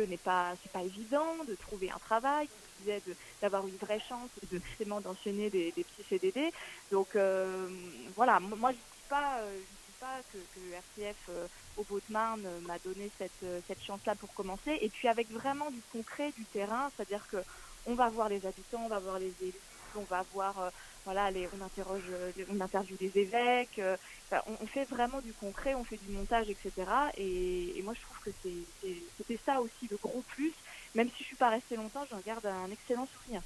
c'est pas évident de trouver un travail, qui disait d'avoir une vraie chance de forcément d'enchaîner des petits CDD. Donc voilà, moi je dis pas que RCF au Beau-de-Marne m'a donné cette chance-là pour commencer. Et puis avec vraiment du concret, du terrain, c'est-à-dire que on va voir les habitants, on va voir les élus, on va voir voilà, on interviewe des évêques. Enfin, on fait vraiment du concret, on fait du montage, etc. Et moi, je trouve que c'était ça aussi le gros plus. Même si je suis pas restée longtemps, j'en garde un excellent souvenir.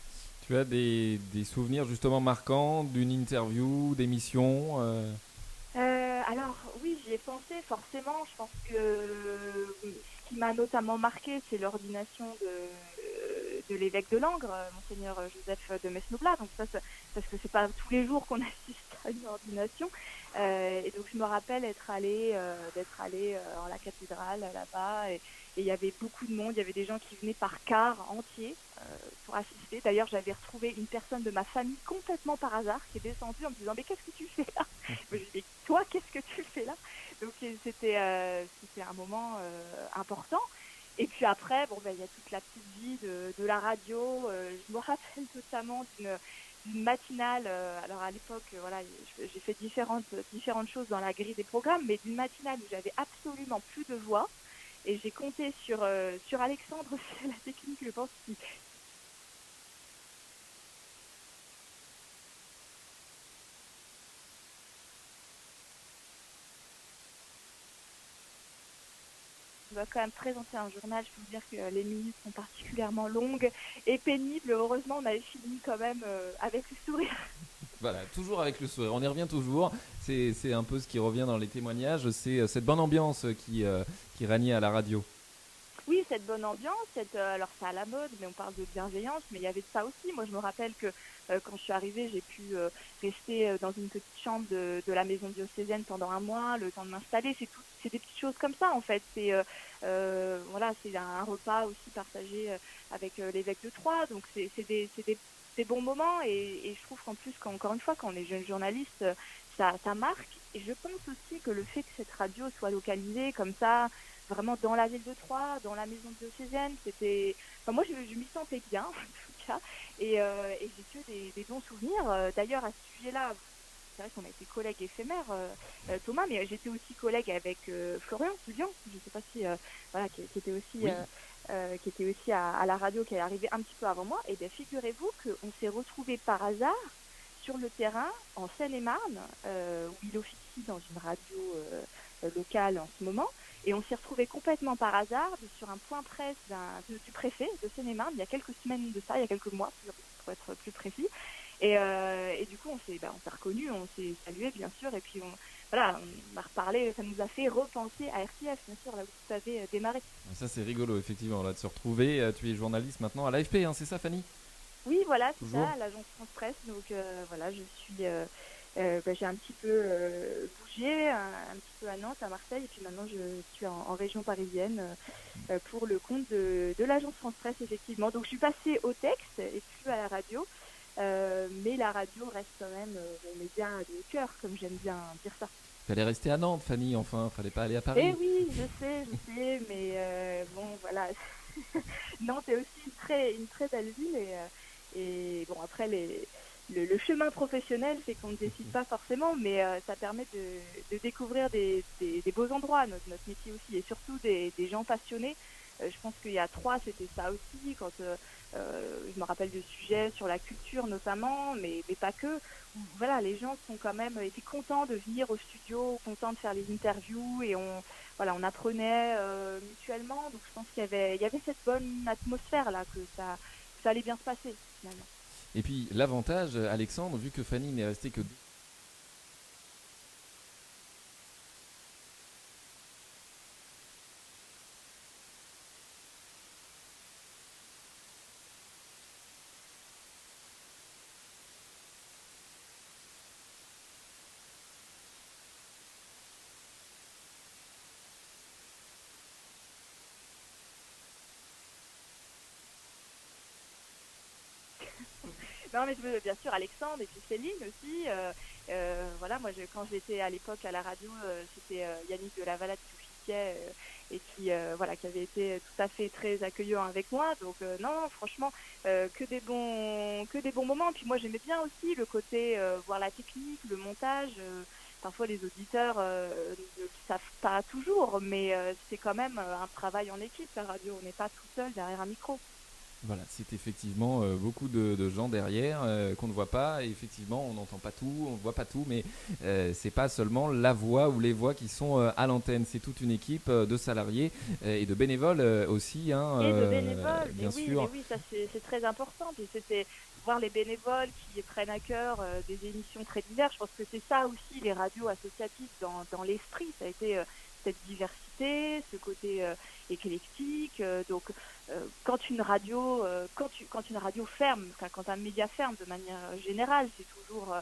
Tu as des souvenirs justement marquants d'une interview, d'émission Alors oui, j'y ai pensé forcément. Je pense que ce qui m'a notamment marqué, c'est l'ordination de l'évêque de Langres, monseigneur Joseph de Mesnoblat. Donc parce que c'est pas tous les jours qu'on assiste à une ordination. Et donc je me rappelle d'être allée en la cathédrale là-bas, et il y avait beaucoup de monde. Il y avait des gens qui venaient par car entier pour assister. D'ailleurs, j'avais retrouvé une personne de ma famille complètement par hasard qui est descendue en me disant mais qu'est-ce que tu fais là? Moi, je dis, mais toi, qu'est-ce que tu fais là? Donc c'était un moment important. Et puis après, bon, ben, il y a toute la petite vie de la radio. Je me rappelle notamment d'une matinale. Alors à l'époque, voilà, j'ai fait différentes choses dans la grille des programmes, mais d'une matinale où j'avais absolument plus de voix. Et j'ai compté sur Alexandre, c'est la technique, je pense, qui va quand même présenter un journal. Je peux vous dire que les minutes sont particulièrement longues et pénibles. Heureusement, on avait fini quand même avec le sourire. Voilà, toujours avec le sourire. On y revient toujours. C'est un peu ce qui revient dans les témoignages. C'est cette bonne ambiance qui régnait à la radio. Oui, cette bonne ambiance, alors c'est à la mode, mais on parle de bienveillance, mais il y avait de ça aussi. Moi, je me rappelle que quand je suis arrivée, j'ai pu rester dans une petite chambre de la maison diocésaine pendant un mois, le temps de m'installer. C'est des petites choses comme ça, en fait. Voilà, c'est un repas aussi partagé avec l'évêque de Troyes. Donc, des bons moments. Et je trouve qu'en plus, encore une fois, quand on est jeune journaliste, ça marque. Et je pense aussi que le fait que cette radio soit localisée comme ça, vraiment dans la ville de Troyes, dans la maison diocésaine. Enfin, moi, je m'y sentais bien, en tout cas. Et j'ai que des bons souvenirs. D'ailleurs, à ce sujet-là, c'est vrai qu'on a été collègues éphémères, Thomas, mais j'étais aussi collègue avec Florian Soulian, je ne sais pas si, voilà, Oui. qui était aussi à la radio, qui est arrivé un petit peu avant moi. Et bien, figurez-vous qu'on s'est retrouvés par hasard sur le terrain en Seine-et-Marne, où il officie dans une radio locale en ce moment. Et on s'est retrouvés complètement par hasard sur un point presse du préfet de Seine-et-Marne il y a quelques semaines de ça, il y a quelques mois pour être plus précis. Et du coup, on s'est reconnus, on s'est salués bien sûr, et puis voilà, on a reparlé, ça nous a fait repenser à RCF, bien sûr, là où tout avait démarré. Ça, c'est rigolo, effectivement, là, de se retrouver. Tu es journaliste maintenant à l'AFP, hein, c'est ça, Fanny? Oui, voilà, c'est Toujours. ça, l'agence France Presse. Donc voilà, j'ai un petit peu bougé, un petit peu à Nantes, à Marseille, et puis maintenant je suis en région parisienne pour le compte de l'agence France Presse, effectivement. Donc je suis passée au texte et plus à la radio, mais la radio reste quand même mon média de cœur, comme j'aime bien dire ça. Fallait rester à Nantes, Fanny, enfin, fallait pas aller à Eh Paris. oui, je sais, mais bon, voilà. Nantes est aussi une très belle ville, et bon, après, le chemin professionnel fait qu'on ne décide pas forcément, mais ça permet de découvrir des beaux endroits, notre métier aussi, et surtout des gens passionnés. Je pense qu'il y a trois, c'était ça aussi, quand je me rappelle de sujets sur la culture notamment, mais pas que. Voilà, les gens sont quand même étaient contents de venir au studio, contents de faire les interviews, et voilà, on apprenait mutuellement. Donc je pense il y avait cette bonne atmosphère là, que ça allait bien se passer finalement. Et puis, l'avantage, Alexandre, vu que Fanny n'est restée que Non, mais bien sûr Alexandre et puis Céline aussi. Voilà, moi quand j'étais à l'époque à la radio, c'était Yannick de la Valade qui appréciait et qui avait été tout à fait très accueillant avec moi. Donc non, franchement, que des bons moments. Puis moi, j'aimais bien aussi le côté voir la technique, le montage. Parfois, les auditeurs ne le savent pas toujours, mais c'est quand même un travail en équipe, la radio. On n'est pas tout seul derrière un micro. Voilà, c'est effectivement beaucoup de gens derrière qu'on ne voit pas. Et effectivement, on n'entend pas tout, on ne voit pas tout, mais c'est pas seulement la voix ou les voix qui sont à l'antenne. C'est toute une équipe de salariés et de bénévoles aussi, hein, Et de bénévoles, bien sûr. mais oui, ça c'est très important. Puis c'était voir les bénévoles qui prennent à cœur des émissions très diverses. Je pense que c'est ça aussi les radios associatives dans l'esprit. Ça a été cette diversité, ce côté éclectique. Donc quand une radio, quand une radio ferme, enfin, quand un média ferme de manière générale, c'est toujours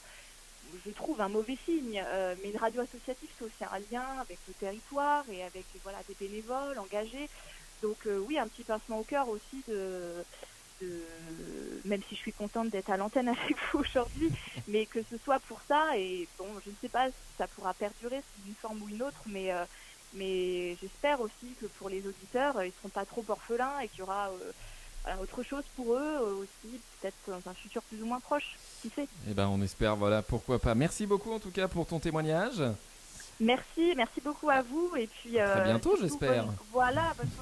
je trouve un mauvais signe. Mais une radio associative, c'est aussi un lien avec le territoire et avec voilà, des bénévoles engagés. Donc oui, un petit pincement au cœur aussi de même si je suis contente d'être à l'antenne avec vous aujourd'hui, mais que ce soit pour ça. Et bon, je ne sais pas si ça pourra perdurer sous une forme ou une autre, mais j'espère aussi que pour les auditeurs, ils ne seront pas trop orphelins et qu'il y aura voilà, autre chose pour eux aussi, peut-être dans un futur plus ou moins proche. Qui sait? Eh ben, on espère, voilà, pourquoi pas. Merci beaucoup en tout cas pour ton témoignage. Merci beaucoup à vous et puis À très bientôt, surtout j'espère. bonne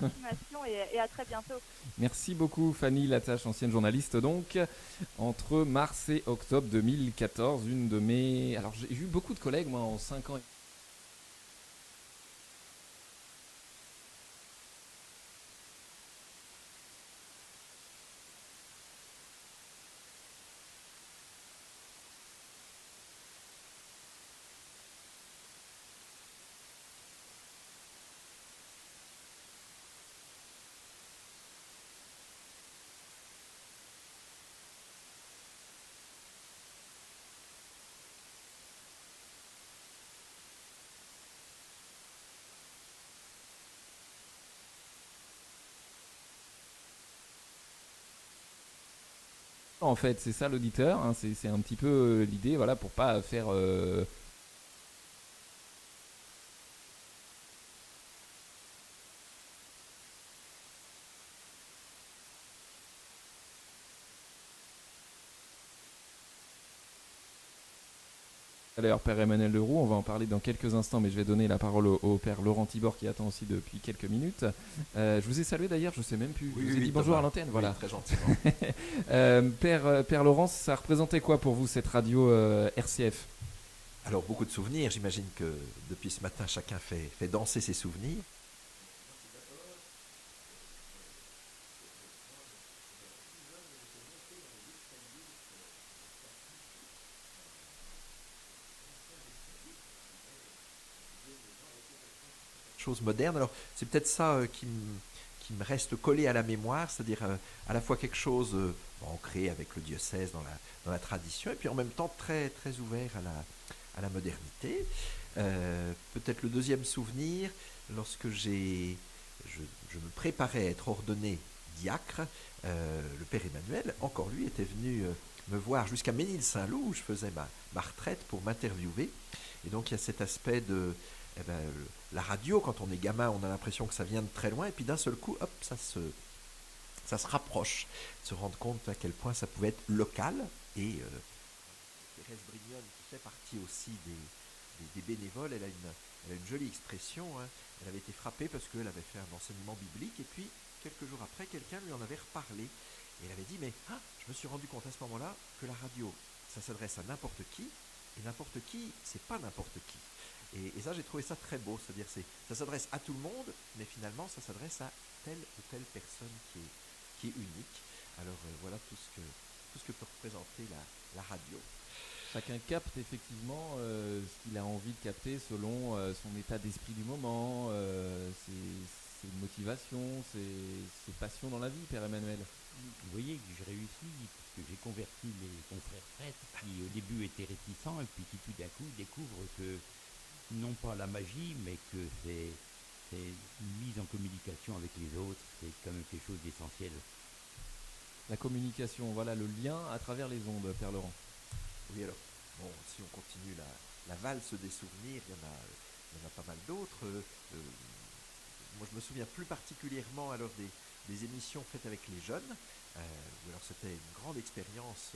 continuation et à très bientôt. Merci beaucoup Fanny Latache, ancienne journaliste donc, entre mars et octobre 2014, une de mes... Alors j'ai eu beaucoup de collègues moi en 5 ans. En fait, c'est ça l'auditeur, hein, c'est un petit peu l'idée, voilà, pour pas faire D'ailleurs, Père Emmanuel Leroux, on va en parler dans quelques instants, mais je vais donner la parole au Père Laurent Tibor qui attend aussi depuis quelques minutes. Je vous ai salué d'ailleurs, je ne sais même plus. Oui, je vous ai dit bonjour Thomas. à l'antenne, voilà. Oui, très gentiment. Père Laurent, ça représentait quoi pour vous cette radio RCF? Alors, beaucoup de souvenirs. J'imagine que depuis ce matin, chacun fait danser ses souvenirs. Chose moderne. Alors, c'est peut-être ça qui me reste collé à la mémoire, c'est-à-dire à la fois quelque chose ancré avec le diocèse dans la tradition, et puis en même temps très, très ouvert à la modernité. Peut-être le deuxième souvenir, lorsque je me préparais à être ordonné diacre, le Père Emmanuel, encore lui, était venu me voir jusqu'à Ménil-Saint-Loup, où je faisais ma retraite pour m'interviewer. Et donc il y a cet aspect de... Eh ben, la radio, quand on est gamin, on a l'impression que ça vient de très loin, et puis d'un seul coup, hop, ça se rapproche, de se rendre compte à quel point ça pouvait être local. Et Thérèse Brignone, qui fait partie aussi des bénévoles, elle a une jolie expression, hein. Elle avait été frappée parce qu'elle avait fait un enseignement biblique, et puis quelques jours après, quelqu'un lui en avait reparlé. Et elle avait dit, mais je me suis rendu compte à ce moment-là que la radio, ça s'adresse à n'importe qui, et n'importe qui, c'est pas n'importe qui. Et ça, j'ai trouvé ça très beau, c'est-à-dire ça s'adresse à tout le monde, mais finalement, ça s'adresse à telle ou telle personne qui est unique. Alors voilà tout ce que peut représenter la radio. Chacun capte effectivement ce qu'il a envie de capter selon son état d'esprit du moment, ses motivations, ses passions dans la vie, Père Emmanuel. Vous voyez que j'ai réussi, parce que j'ai converti mes confrères prêtres qui au début étaient réticents et puis qui tout d'un coup découvrent que non pas la magie, mais que c'est une mise en communication avec les autres, c'est quand même quelque chose d'essentiel. La communication, voilà le lien à travers les ondes, Père Laurent. Oui, alors, bon, si on continue la valse des souvenirs, il y en a pas mal d'autres. moi je me souviens plus particulièrement alors des émissions faites avec les jeunes, où alors c'était une grande expérience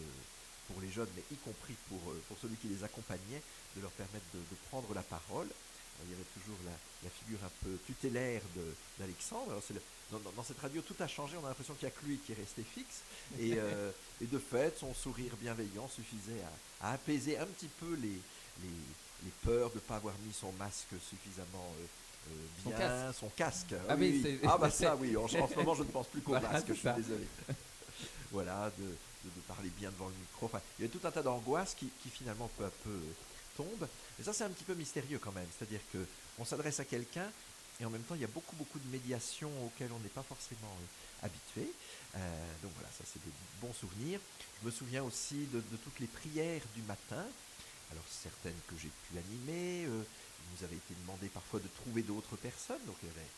pour les jeunes, mais y compris pour celui qui les accompagnait, de leur permettre de prendre la parole. Alors, il y avait toujours la figure un peu tutélaire d'Alexandre. Alors, dans cette radio, tout a changé. On a l'impression qu'il n'y a que lui qui est resté fixe. Et de fait, son sourire bienveillant suffisait à apaiser un petit peu les peurs de ne pas avoir mis son masque suffisamment bien, son casque. Ah oui, ça oui, en ce moment je ne pense plus qu'au voilà, masque, je suis ça. désolé. Voilà, de parler bien devant le micro. Enfin, il y a tout un tas d'angoisses qui finalement peu à peu tombent. Et ça c'est un petit peu mystérieux quand même, c'est-à-dire qu'on s'adresse à quelqu'un et en même temps il y a beaucoup de médiations auxquelles on n'est pas forcément habitué. Donc voilà, ça c'est des bons souvenirs. Je me souviens aussi de toutes les prières du matin. Alors certaines que j'ai pu animer, il nous avait été demandé parfois de trouver d'autres personnes, donc il y avait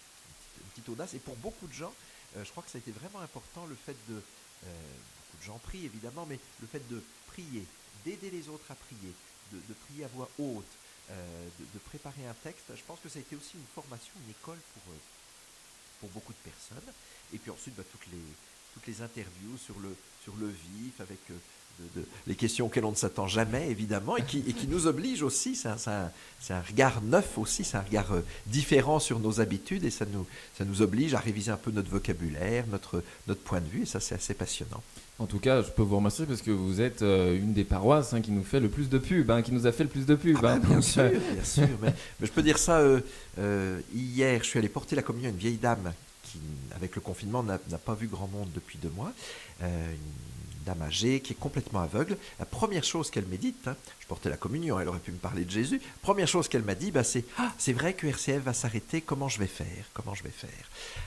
une petite audace. Et pour beaucoup de gens, je crois que ça a été vraiment important le fait de... beaucoup de gens prient évidemment, mais le fait de prier, d'aider les autres à prier, de prier à voix haute, de préparer un texte, je pense que ça a été aussi une formation, une école pour beaucoup de personnes. Et puis ensuite, toutes les interviews sur le vif, avec les questions auxquelles on ne s'attend jamais, évidemment, et qui nous obligent aussi, c'est un regard neuf aussi, c'est un regard différent sur nos habitudes, et ça nous oblige à réviser un peu notre vocabulaire, notre point de vue, et ça c'est assez passionnant. En tout cas, je peux vous remercier parce que vous êtes une des paroisses qui nous fait le plus de pub, qui nous a fait le plus de pub. Bien sûr, mais je peux dire ça, hier, je suis allé porter la communion à une vieille dame qui, avec le confinement, n'a pas vu grand monde depuis 2 mois, une dame âgée qui est complètement aveugle. La première chose qu'elle médite, je portais la communion, elle aurait pu me parler de Jésus, première chose qu'elle m'a dit, c'est vrai que RCF va s'arrêter, comment je vais faire.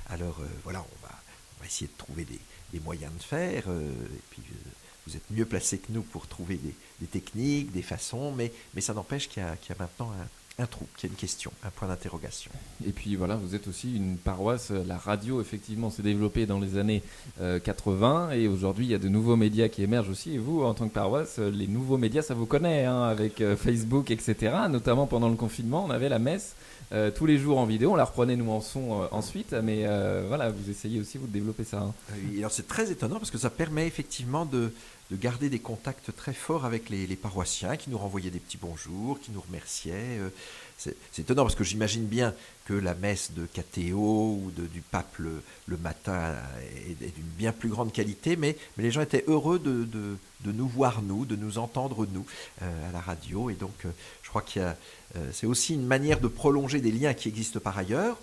Alors voilà, on va essayer de trouver des moyens de faire, et puis vous êtes mieux placés que nous pour trouver des techniques, des façons, mais ça n'empêche qu'il y a maintenant un trou, qu'il y a une question, un point d'interrogation. Et puis voilà, vous êtes aussi une paroisse, la radio effectivement s'est développée dans les années 80 et aujourd'hui il y a de nouveaux médias qui émergent aussi, et vous en tant que paroisse, les nouveaux médias ça vous connaît, avec Facebook etc, notamment pendant le confinement on avait la messe tous les jours en vidéo, on la reprenait nous en son ensuite, mais voilà, vous essayez aussi vous de développer ça. Oui, alors c'est très étonnant parce que ça permet effectivement de garder des contacts très forts avec les paroissiens qui nous renvoyaient des petits bonjours, qui nous remerciaient. C'est étonnant parce que j'imagine bien que la messe de Catéo ou du pape le matin est d'une bien plus grande qualité, mais les gens étaient heureux de nous voir, de nous entendre, à la radio. Et donc, je crois c'est aussi une manière de prolonger des liens qui existent par ailleurs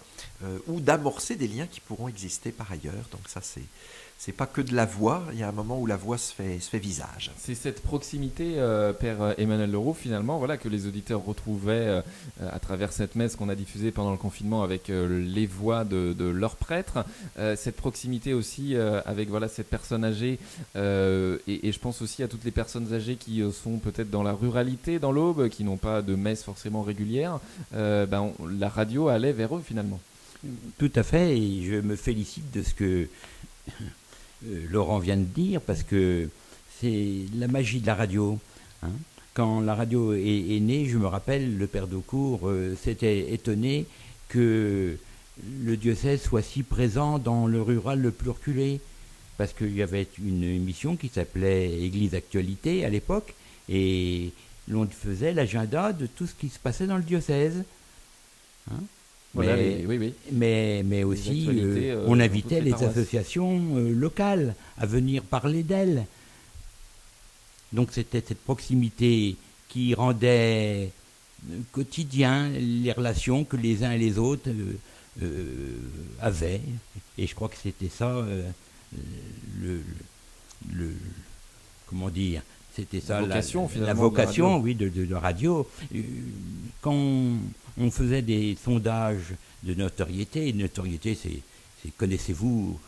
ou d'amorcer des liens qui pourront exister par ailleurs. Donc ça, c'est pas que de la voix, il y a un moment où la voix se fait visage. C'est cette proximité, Père Emmanuel Leroux, finalement, voilà, que les auditeurs retrouvaient à travers cette messe qu'on a diffusée pendant le confinement avec les voix de leurs prêtres. Cette proximité aussi avec cette personne âgée, et je pense aussi à toutes les personnes âgées qui sont peut-être dans la ruralité, dans l'Aube, qui n'ont pas de messe forcément régulière. La radio allait vers eux, finalement. Tout à fait, et je me félicite de ce que Laurent vient de dire, parce que c'est la magie de la radio. Quand la radio est née, je me rappelle, le père Daucourt s'était étonné que le diocèse soit si présent dans le rural le plus reculé, parce qu'il y avait une émission qui s'appelait Église Actualité à l'époque, et l'on faisait l'agenda de tout ce qui se passait dans le diocèse. Voilà, mais aussi, on invitait les associations locales à venir parler d'elles. Donc c'était cette proximité qui rendait quotidien les relations que les uns et les autres avaient. Et je crois que c'était ça, comment dire, c'était ça la vocation de radio. Quand on faisait des sondages de notoriété, connaissez-vous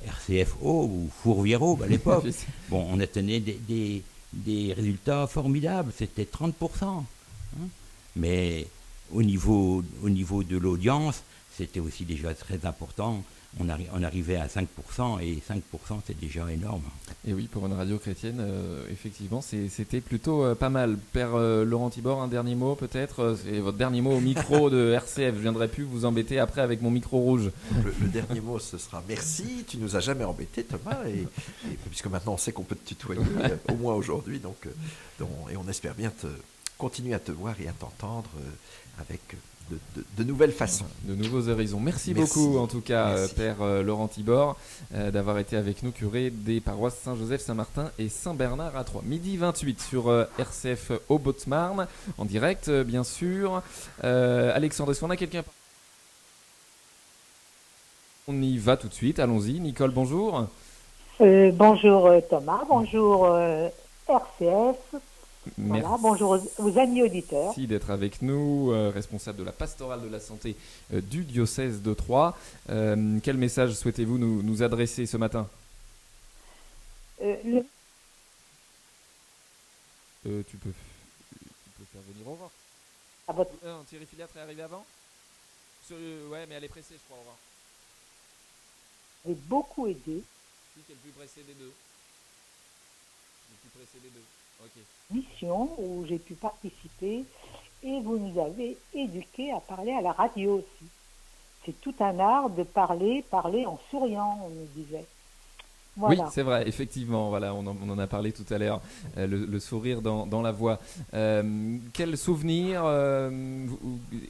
RCFO ou Fourvière-Aube à l'époque? Bon, on atteignait des résultats formidables, c'était 30%. Mais au niveau de l'audience, c'était aussi déjà très important on arrivait à 5%, et 5% c'est déjà énorme. Et oui, pour une radio chrétienne, effectivement, c'était plutôt pas mal. Père Laurent Thibord, un dernier mot peut-être. C'est votre dernier mot au micro de RCF. Je viendrai plus vous embêter après avec mon micro rouge. Le dernier mot, ce sera merci. Tu nous as jamais embêté, Thomas, et puisque maintenant on sait qu'on peut te tutoyer, au moins aujourd'hui, et on espère bien continuer à te voir et à t'entendre avec de nouvelles façons. De nouveaux horizons. Merci beaucoup en tout cas, Père Laurent Thibord, d'avoir été avec nous, curé des paroisses Saint-Joseph, Saint-Martin et Saint-Bernard à Troyes. Midi 28 sur RCF au Haute-Marne, en direct bien sûr. Alexandre, est-ce qu'on a quelqu'un? On y va tout de suite, allons-y. Nicole, bonjour. Bonjour Thomas, bonjour RCF. Merci. Voilà, bonjour aux amis auditeurs. Merci d'être avec nous, responsable de la pastorale de la santé du diocèse de Troyes. Quel message souhaitez-vous nous adresser ce matin? Tu peux faire venir au revoir. Thierry Filiatre est arrivé avant? Ouais, mais elle est pressée, je crois, au revoir. J'ai beaucoup aidé. Si, qui est le plus pressé des deux. Le plus pressé des deux. Ok. Mission où j'ai pu participer et vous nous avez éduqués à parler à la radio aussi. C'est tout un art de parler en souriant, on nous disait. Voilà. Oui, c'est vrai, effectivement, voilà, on en a parlé tout à l'heure, le sourire dans la voix. Quels souvenirs,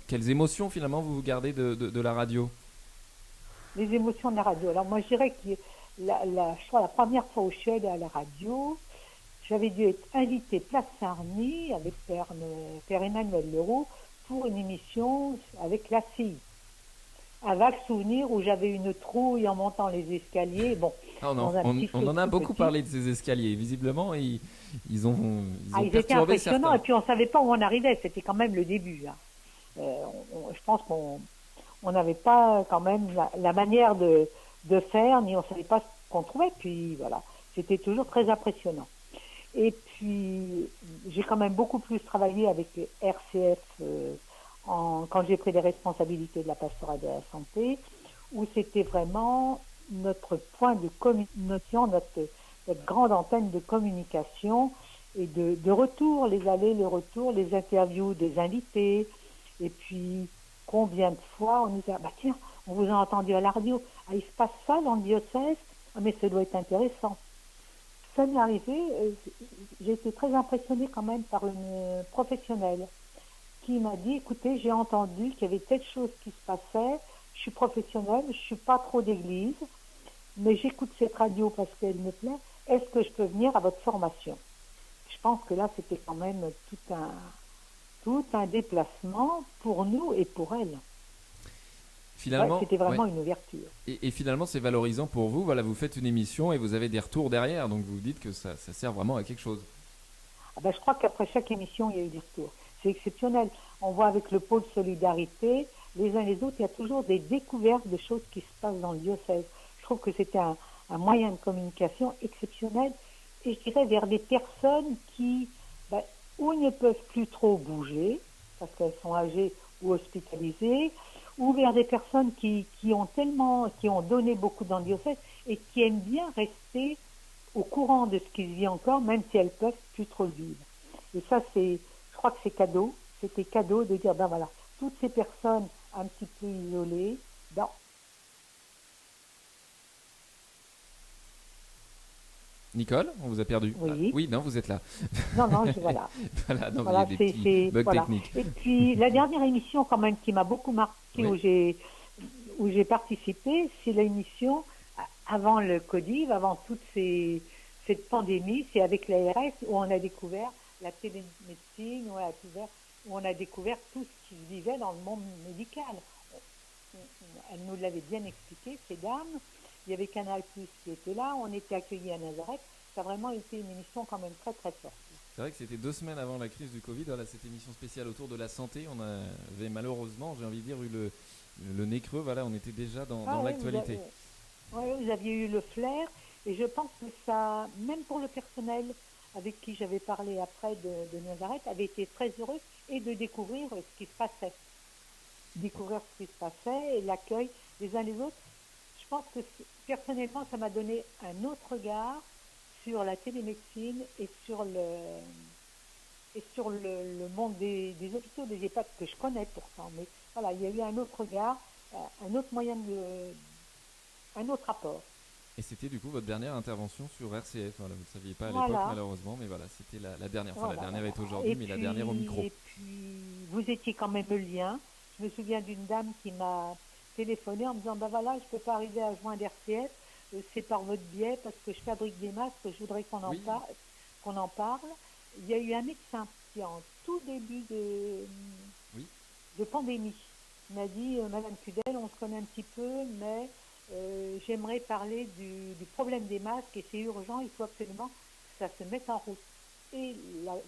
quelles émotions finalement vous gardez de la radio? Les émotions de la radio. Alors moi je dirais que je crois la première fois où je suis allée à la radio, j'avais dû être invitée Place Saint-Remy avec Père Emmanuel Leroux pour une émission avec la CI. Un vague souvenir où j'avais une trouille en montant les escaliers. Bon, on en a beaucoup parlé de ces escaliers. Visiblement, ils ont ils étaient impressionnants certains. Et puis on ne savait pas où on arrivait. C'était quand même le début. Hein. Je pense qu'on n'avait pas quand même la manière de faire, ni on ne savait pas ce qu'on trouvait. Puis voilà, c'était toujours très impressionnant. Et puis, j'ai quand même beaucoup plus travaillé avec RCF quand j'ai pris les responsabilités de la pastorale de la santé, où c'était vraiment notre point de communication, notre grande antenne de communication et de retour, les allers, les retours, les interviews des invités. Et puis, combien de fois on nous a tiens, on vous a entendu à la radio, il se passe ça dans le diocèse, mais ça doit être intéressant. Ça m'est arrivé, j'ai été très impressionnée quand même par une professionnelle qui m'a dit, écoutez, j'ai entendu qu'il y avait telle chose qui se passait, je suis professionnelle, je ne suis pas trop d'église, mais j'écoute cette radio parce qu'elle me plaît, est-ce que je peux venir à votre formation? Je pense que là, c'était quand même tout un déplacement pour nous et pour elle. Finalement, c'était vraiment une ouverture. Et finalement, c'est valorisant pour vous. Voilà, vous faites une émission et vous avez des retours derrière. Donc, vous dites que ça sert vraiment à quelque chose. Je crois qu'après chaque émission, il y a eu des retours. C'est exceptionnel. On voit avec le pôle solidarité, les uns les autres, il y a toujours des découvertes de choses qui se passent dans le diocèse. Je trouve que c'était un moyen de communication exceptionnel. Et je dirais vers des personnes qui, ou ne peuvent plus trop bouger, parce qu'elles sont âgées ou hospitalisées, ou vers des personnes qui ont donné beaucoup dans le diocèse et qui aiment bien rester au courant de ce qui se vit encore, même si elles peuvent plus trop le vivre. Et ça, je crois que c'est cadeau. C'était cadeau de dire, voilà, toutes ces personnes un petit peu isolées, Nicole, on vous a perdu. Oui. Oui, non, vous êtes là. Non, voilà. Voilà, non, voilà, il y a des petits bugs techniques. Et puis, la dernière émission, quand même, qui m'a beaucoup marqué, oui. où j'ai participé, c'est l'émission avant le Codiv, avant toute cette pandémie, c'est avec l'ARS où on a découvert la télémédecine, où on a découvert tout ce qui se vivait dans le monde médical. Elle nous l'avait bien expliqué, ces dames. Il y avait Canal+ qui était là, on était accueillis à Nazareth. Ça a vraiment été une émission quand même très très forte. C'est vrai que c'était 2 semaines avant la crise du Covid, voilà, cette émission spéciale autour de la santé. On avait malheureusement, j'ai envie de dire, eu le nez creux. Voilà, on était déjà dans l'actualité. Vous aviez eu le flair, et je pense que ça, même pour le personnel avec qui j'avais parlé après de Nazareth, avait été très heureux et de découvrir ce qui se passait. Découvrir ce qui se passait et l'accueil les uns les autres. Je pense que personnellement, ça m'a donné un autre regard sur la télémédecine et sur le monde des hôpitaux, des EHPAD que je connais pourtant. Mais voilà, il y a eu un autre regard, un autre un autre rapport. Et c'était du coup votre dernière intervention sur RCF. Voilà, vous ne le saviez pas à l'époque Voilà. malheureusement, mais voilà, c'était la dernière. Enfin, Voilà, la dernière est voilà. aujourd'hui, mais la dernière au micro. Et puis, vous étiez quand même le lien. Je me souviens d'une dame qui m'a téléphoné en me disant, ben voilà, je ne peux pas arriver à joindre RCF, c'est par votre biais parce que je fabrique des masques, je voudrais Oui. qu'on en parle. Il y a eu un médecin qui, en tout début Oui. de pandémie, m'a dit, Madame Cudel, on se connaît un petit peu, mais j'aimerais parler du problème des masques et c'est urgent, il faut absolument que ça se mette en route. Et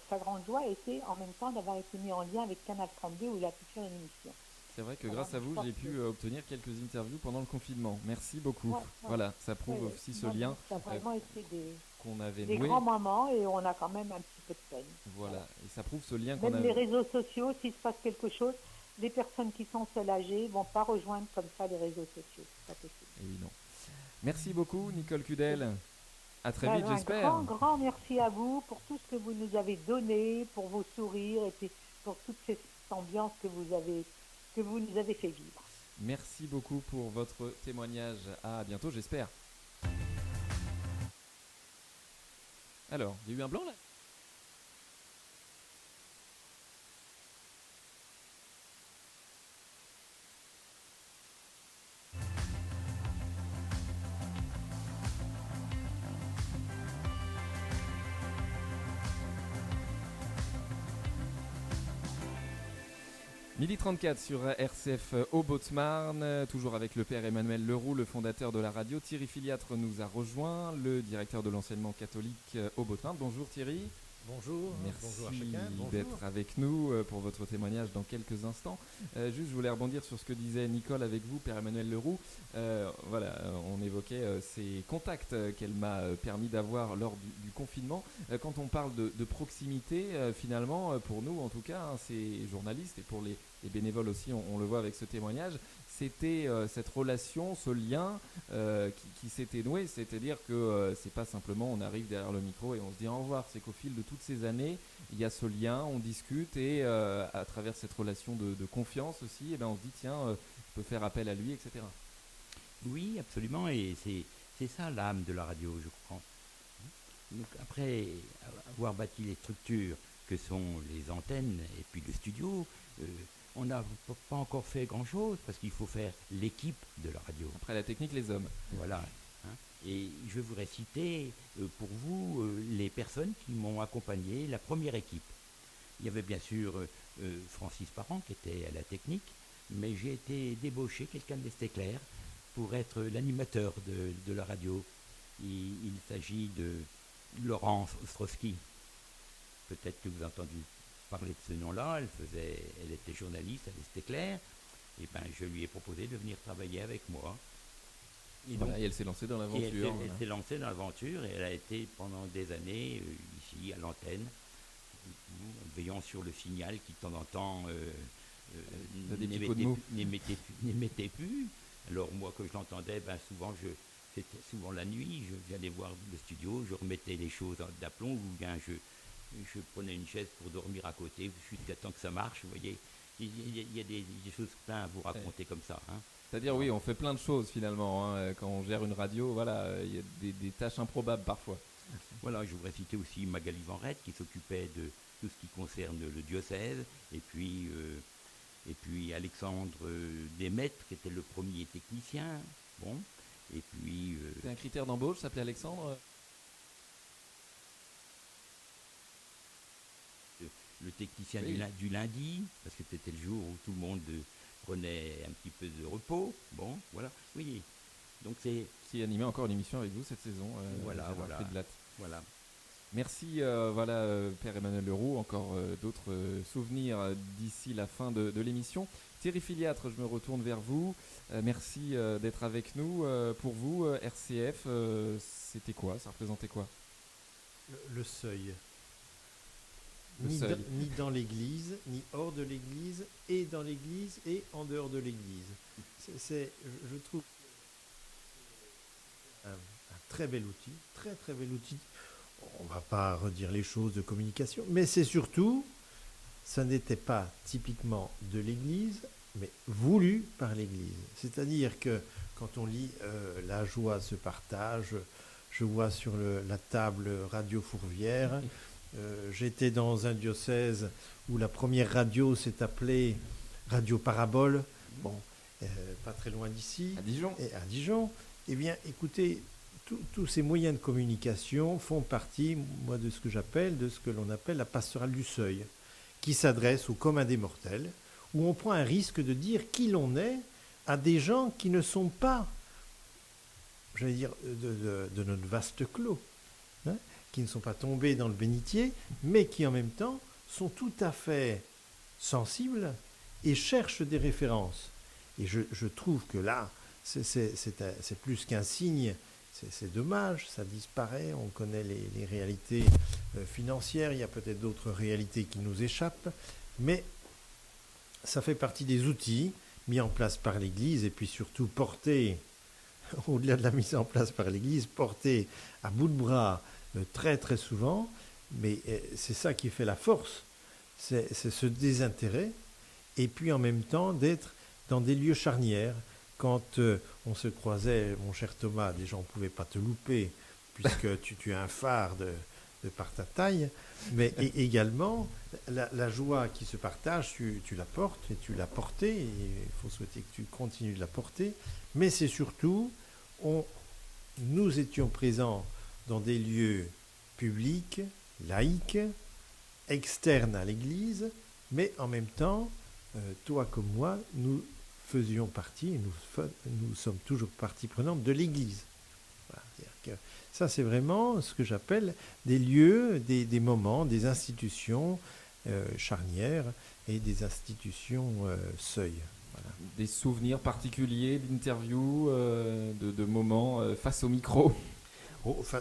sa grande joie a été en même temps d'avoir été mis en lien avec Canal 32 où il a pu faire une émission. C'est vrai que Alors, grâce à vous, je pense j'ai pu que- obtenir quelques interviews pendant le confinement. Merci beaucoup. Ouais, ouais. Voilà, ça prouve Ouais, aussi ce non, lien non, ça a vraiment été qu'on avait des noué. grands moments et on a quand même un petit peu de peine. Voilà, et ça prouve ce lien qu'on Même a. les réseaux sociaux, s'il se passe quelque chose, les personnes qui sont soulagées vont pas rejoindre comme ça les réseaux sociaux. C'est pas possible. Et oui, non. Merci beaucoup, Nicole Cudel. À très Ben, vite, un j'espère. grand merci à vous pour tout ce que vous nous avez donné, pour vos sourires et puis pour toute cette ambiance que vous nous avez fait vivre. Merci beaucoup pour votre témoignage. À bientôt, j'espère. Alors, il y a eu un blanc là ? Midi 34 sur RCF au Haute-Marne, toujours avec le père Emmanuel Leroux, le fondateur de la radio. Thierry Filiatre nous a rejoint, le directeur de l'enseignement catholique au Haute-Marne. Bonjour Thierry. Bonjour, bonjour à Merci chacun. Bonjour. d'être avec nous pour votre témoignage dans quelques instants. Juste, je voulais rebondir sur ce que disait Nicole avec vous, Père Emmanuel Leroux. Voilà, on évoquait ces contacts qu'elle m'a permis d'avoir lors du confinement. Quand on parle de proximité, finalement, pour nous en tout cas, hein, ces journalistes et pour les bénévoles aussi, on le voit avec ce témoignage, c'était cette relation, ce lien qui s'était noué, c'est-à-dire que c'est pas simplement on arrive derrière le micro et on se dit au revoir, c'est qu'au fil de toutes ces années, il y a ce lien, on discute et à travers cette relation de confiance aussi, et ben on se dit tiens, je peux faire appel à lui, etc. Oui, absolument, et c'est ça l'âme de la radio, je crois. Donc, après avoir bâti les structures que sont les antennes et puis le studio, on n'a pas encore fait grand-chose parce qu'il faut faire l'équipe de la radio. Après la technique, les hommes. Voilà. Hein. Et je voudrais citer pour vous les personnes qui m'ont accompagné, la première équipe. Il y avait bien sûr Francis Parent qui était à la technique, mais j'ai été débauché, quelqu'un de l'Est clair, pour être l'animateur de la radio. Il s'agit de Laurence Ostrowski. Peut-être que vous avez entendu parler de ce nom-là. Elle était journaliste à l'Est clair. Et ben, je lui ai proposé de venir travailler avec moi. Et, voilà, et elle s'est lancée dans l'aventure. Elle s'est lancée dans l'aventure et elle a été pendant des années ici à l'antenne, veillant sur le signal qui de temps en temps n'émettait plus. Alors moi, que je l'entendais, ben, c'était souvent la nuit, j'allais voir le studio, je remettais les choses d'aplomb, ou bien je prenais une chaise pour dormir à côté jusqu'à temps que ça marche, vous voyez. Il y a des choses plein à vous raconter comme ça. Hein. C'est-à-dire, oui, on fait plein de choses finalement. Hein. Quand on gère une radio, voilà, il y a des tâches improbables parfois. Voilà, je voudrais citer aussi Magali Vanrette qui s'occupait de tout ce qui concerne le diocèse, et puis Alexandre Desmaîtres qui était le premier technicien. Bon, et puis. C'était un critère d'embauche, s'appelait Alexandre. Le technicien du lundi, parce que c'était le jour où tout le monde prenait un petit peu de repos. Bon, voilà. Oui. Donc c'est. Qui animait encore une émission avec vous cette saison. Voilà. Voilà. Merci, Père Emmanuel Leroux. Encore d'autres souvenirs d'ici la fin de l'émission. Thierry Filiatre, je me retourne vers vous. Merci d'être avec nous. Pour vous, RCF, c'était quoi? Ça représentait quoi? Le seuil. Seuil. Ni dans l'église, ni hors de l'église, et dans l'église, et en dehors de l'église. Je trouve un très bel outil, très très bel outil. On ne va pas redire les choses de communication, mais c'est surtout, ça n'était pas typiquement de l'Église, mais voulu par l'Église. C'est-à-dire que quand on lit La joie se partage, je vois sur la table Radio Fourvière, j'étais dans un diocèse où la première radio s'est appelée Radio Parabole, bon, pas très loin d'ici. À Dijon. Et à Dijon. Eh bien, écoutez, tous ces moyens de communication font partie, moi, de ce que l'on appelle la pastorale du seuil, qui s'adresse au commun des mortels, où on prend un risque de dire qui l'on est à des gens qui ne sont pas, j'allais dire, de notre vaste clos, hein, qui ne sont pas tombés dans le bénitier, mais qui en même temps sont tout à fait sensibles et cherchent des références. Et je trouve que là, c'est plus qu'un signe, c'est dommage, ça disparaît, on connaît les réalités financières, il y a peut-être d'autres réalités qui nous échappent, mais ça fait partie des outils mis en place par l'Église et puis surtout portés, au-delà de la mise en place par l'Église, portés à bout de bras très très souvent, mais c'est ça qui fait la force, c'est ce désintérêt et puis en même temps d'être dans des lieux charnières. Quand on se croisait, mon cher Thomas, déjà on ne pouvait pas te louper, puisque tu es un phare de par ta taille, mais également, la joie qui se partage, tu la portes, et tu l'as portée, et il faut souhaiter que tu continues de la porter, mais c'est surtout, nous étions présents dans des lieux publics, laïques, externes à l'Église, mais en même temps, toi comme moi, nous faisions partie, et nous sommes toujours partie prenante de l'Église. Voilà, c'est-à-dire que ça, c'est vraiment ce que j'appelle des lieux, des moments, des institutions charnières et des institutions seuil. Voilà. Des souvenirs particuliers d'interviews, de moments face au micro?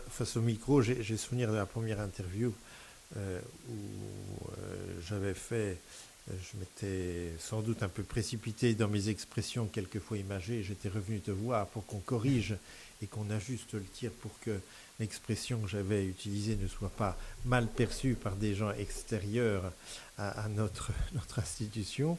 Face au micro, j'ai souvenir de la première interview où j'avais fait... Je m'étais sans doute un peu précipité dans mes expressions quelquefois imagées. J'étais revenu te voir pour qu'on corrige et qu'on ajuste le tir pour que l'expression que j'avais utilisée ne soit pas mal perçue par des gens extérieurs à notre institution.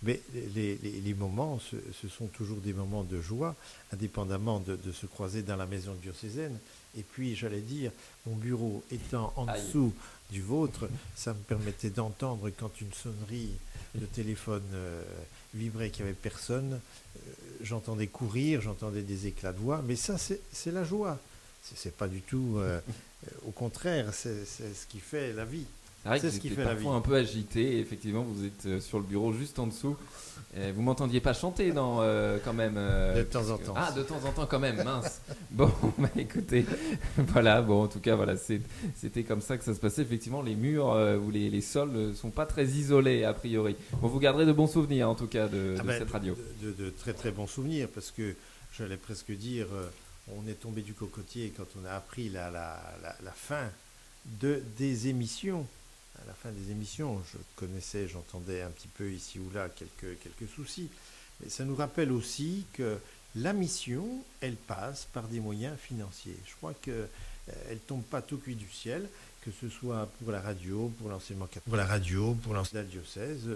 Mais les moments, ce sont toujours des moments de joie, indépendamment de se croiser dans la maison diocésaine. Et puis, j'allais dire, mon bureau étant en dessous du vôtre, ça me permettait d'entendre quand une sonnerie de téléphone vibrait, qu'il n'y avait personne. J'entendais courir, j'entendais des éclats de voix. Mais ça, c'est la joie. C'est pas du tout... au contraire, c'est ce qui fait la vie. C'est vrai que c'était parfois un peu agité. Et effectivement, vous êtes sur le bureau juste en dessous. Et vous m'entendiez pas chanter, non, quand même de temps en temps. Ah, de temps en temps quand même, mince. Bon, bah écoutez, voilà, bon, en tout cas, voilà, c'était comme ça que ça se passait. Effectivement, les murs ou les sols ne sont pas très isolés, a priori. Bon, vous garderez de bons souvenirs, en tout cas, de cette radio. De très très bons souvenirs, parce que j'allais presque dire, on est tombé du cocotier quand on a appris la fin des émissions. À la fin des émissions, je connaissais, j'entendais un petit peu ici ou là quelques soucis. Mais ça nous rappelle aussi que la mission, elle passe par des moyens financiers. Je crois qu'elle ne tombe pas tout cuit du ciel, que ce soit pour la radio, pour l'enseignement catholique, pour l'enseignement diocèse,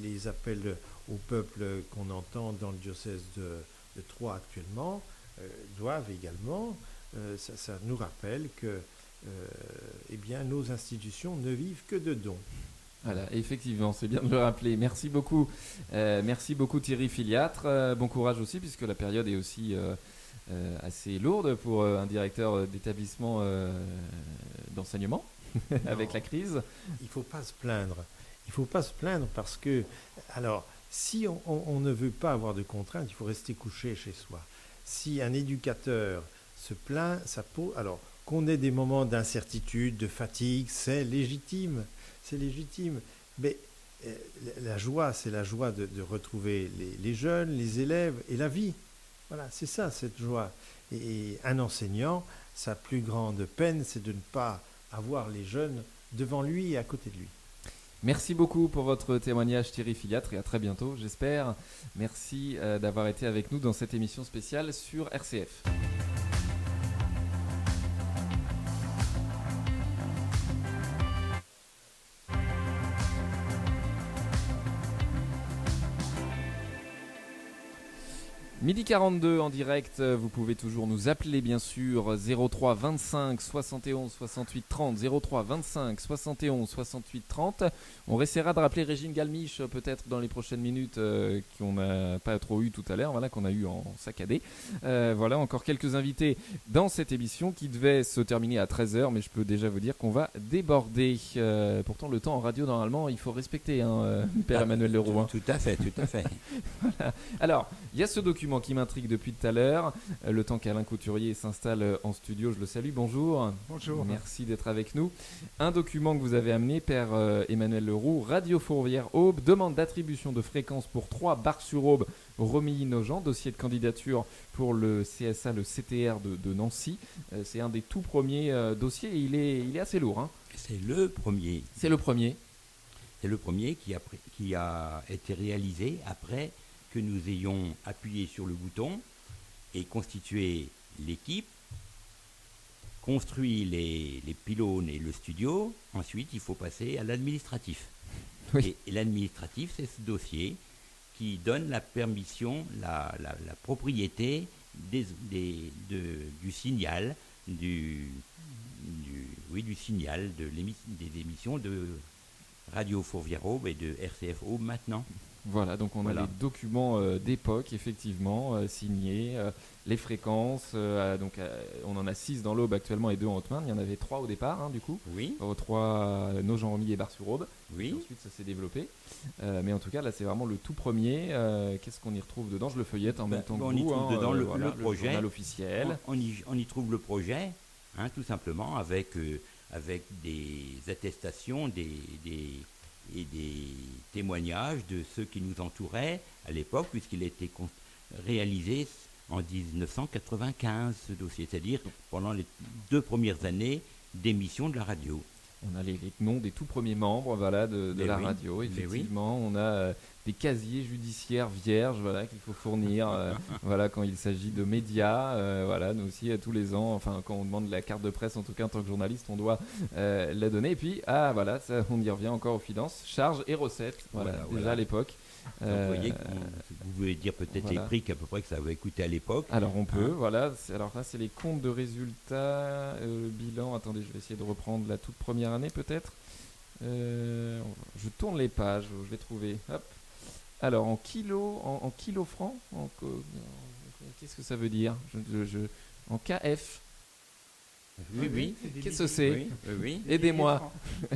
les appels au peuple qu'on entend dans le diocèse de Troyes actuellement doivent également, ça nous rappelle que eh bien, nos institutions ne vivent que de dons. Voilà, effectivement, c'est bien de le rappeler. Merci beaucoup Thierry Filiatre. Bon courage aussi, puisque la période est aussi assez lourde pour un directeur d'établissement d'enseignement avec la crise. Il ne faut pas se plaindre. Il ne faut pas se plaindre parce que, alors, si on ne veut pas avoir de contraintes, il faut rester couché chez soi. Si un éducateur se plaint, ça pose... Alors, qu'on ait des moments d'incertitude, de fatigue, c'est légitime. Mais la joie, c'est la joie de retrouver les jeunes, les élèves et la vie. Voilà, c'est ça, cette joie. Et un enseignant, sa plus grande peine, c'est de ne pas avoir les jeunes devant lui et à côté de lui. Merci beaucoup pour votre témoignage, Thierry Filiatre, et à très bientôt, j'espère. Merci d'avoir été avec nous dans cette émission spéciale sur RCF. 12h42 en direct, vous pouvez toujours nous appeler bien sûr 03 25 71 68 30, 03 25 71 68 30. On essaiera de rappeler Régine Galmiche peut-être dans les prochaines minutes qu'on n'a pas trop eu tout à l'heure, voilà, qu'on a eu en saccadé. Voilà, encore quelques invités dans cette émission qui devait se terminer à 13h, mais je peux déjà vous dire qu'on va déborder. Pourtant le temps en radio normalement il faut respecter, Père Emmanuel Leroux. Tout à fait. Voilà. Alors, il y a ce document qui m'intrigue depuis tout à l'heure. Le temps qu'Alain Couturier s'installe en studio, je le salue. Bonjour. Bonjour. Merci d'être avec nous. Un document que vous avez amené, Père Emmanuel Leroux. Radio Fourvière-Aube, demande d'attribution de fréquence pour 3 Bar-sur-Aube, Romilly-Nogent, dossier de candidature pour le CSA, le CTR de Nancy. C'est un des tout premiers dossiers et il est assez lourd. Hein. C'est le premier. C'est le premier. C'est le premier qui a été réalisé après que nous ayons appuyé sur le bouton et constitué l'équipe, construit les pylônes et le studio. Ensuite, il faut passer à l'administratif. Oui. Et l'administratif, c'est ce dossier qui donne la permission, la propriété du signal, du signal des émissions de Radio Fourvière-Aube et de RCF Aube maintenant. Voilà, donc on a les documents d'époque, effectivement, signés, les fréquences. On en a 6 dans l'Aube actuellement et 2 en Haute-Marne. Il y en avait 3 au départ, du coup. Oui. 3 Nogent-Romilly et Bar-sur-Aube. Oui. Et ensuite, ça s'est développé. Mais en tout cas, là, c'est vraiment le tout premier. Qu'est-ce qu'on y retrouve dedans? Je le feuillette en même temps que vous. On y trouve dedans le projet. Journal officiel. On y trouve le projet, tout simplement, avec des attestations, et des témoignages de ceux qui nous entouraient à l'époque, puisqu'il a été réalisé en 1995, ce dossier, c'est-à-dire pendant les 2 premières années d'émission de la radio. On a les noms des tout premiers membres de la radio, effectivement. On a des casiers judiciaires vierges qu'il faut fournir quand il s'agit de médias. Nous aussi, tous les ans, quand on demande la carte de presse, en tout cas en tant que journaliste, on doit la donner. Et puis, on y revient encore aux finances, charges et recettes, déjà à l'époque. Donc, vous voyez, vous pouvez dire peut-être les prix qu'à peu près que ça avait coûté à l'époque. Alors on peut, Alors là, c'est les comptes de résultats, bilan. Attendez, je vais essayer de reprendre la toute première année peut-être. Je tourne les pages, je vais trouver. Hop. Alors en kilos, en kilos francs, qu'est-ce que ça veut dire? En KF. Oui. Qu'est-ce que c'est? Oui. Aidez-moi.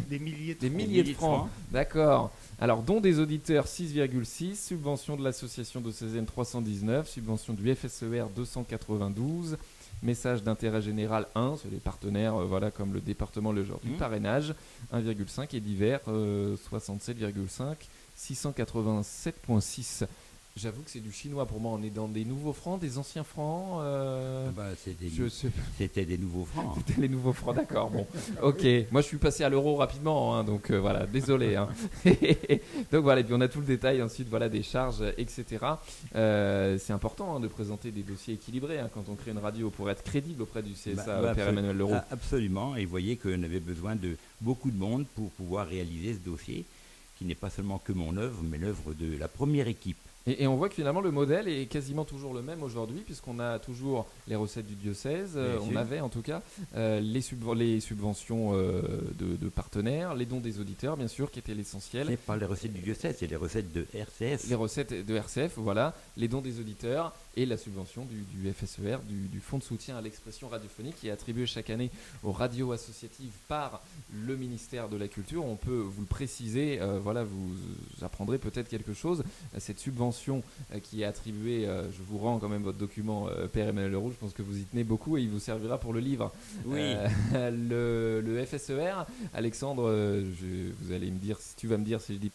Des milliers de francs. D'accord. Alors, dons des auditeurs 6,6, subvention de l'association de Cézanne 319, subvention du FSER 292, message d'intérêt général 1, c'est les partenaires comme le département Le Genre du parrainage 1,5 et divers 67,5, 687,6. J'avoue que c'est du chinois pour moi. On est dans des nouveaux francs, des anciens francs. C'était des nouveaux francs. C'était les nouveaux francs, d'accord. Bon, ok. Moi, je suis passé à l'euro rapidement, donc désolé. Donc voilà, et puis on a tout le détail ensuite, des charges, etc. C'est important de présenter des dossiers équilibrés quand on crée une radio pour être crédible auprès du CSA, Père Emmanuel Leroux. Absolument. Et vous voyez qu'on avait besoin de beaucoup de monde pour pouvoir réaliser ce dossier, qui n'est pas seulement que mon œuvre, mais l'œuvre de la première équipe. Et on voit que finalement le modèle est quasiment toujours le même aujourd'hui, puisqu'on a toujours les recettes du diocèse, on avait en tout cas les subventions de partenaires, les dons des auditeurs bien sûr qui étaient l'essentiel. Ce n'est pas les recettes du diocèse, c'est les recettes de RCF. Les recettes de RCF, les dons des auditeurs et la subvention du FSER, du Fonds de soutien à l'expression radiophonique qui est attribué chaque année aux radios associatives par le ministère de la Culture. On peut vous le préciser, vous apprendrez peut-être quelque chose. Cette subvention qui est attribuée, je vous rends quand même votre document, Père Emmanuel Leroux, je pense que vous y tenez beaucoup et il vous servira pour le livre. Oui. Le FSER, Alexandre, vous allez me dire, si tu vas me dire si je dis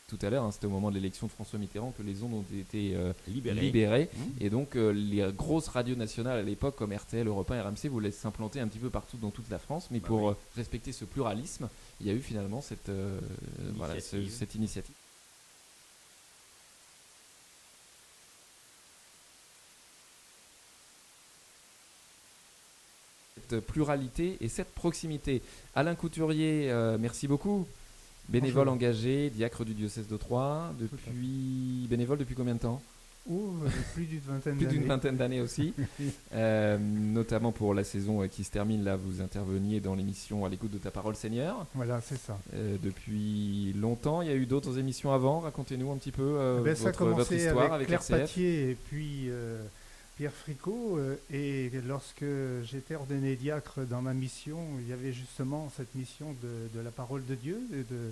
tout à l'heure, c'était au moment de l'élection de François Mitterrand que les ondes ont été libérées. Et donc les grosses radios nationales à l'époque comme RTL, Europe 1, RMC voulaient s'implanter un petit peu partout dans toute la France, mais pour respecter ce pluralisme, il y a eu finalement cette initiative. cette pluralité et cette proximité. Alain Couturier, merci beaucoup. Bénévole engagé, diacre du diocèse de Troyes, bénévole depuis combien de temps ? Plus d'une vingtaine Plus d'années. d'une vingtaine d'années aussi, notamment pour la saison qui se termine. Là, vous interveniez dans l'émission À l'écoute de ta parole, Seigneur. Voilà, c'est ça. Depuis longtemps, il y a eu d'autres émissions avant. Racontez-nous un petit peu Ça a votre commencé histoire avec avec Claire RCF. Patier et puis Pierre Fricot. Et lorsque j'étais ordonné diacre dans ma mission, il y avait justement cette mission de la parole de Dieu, de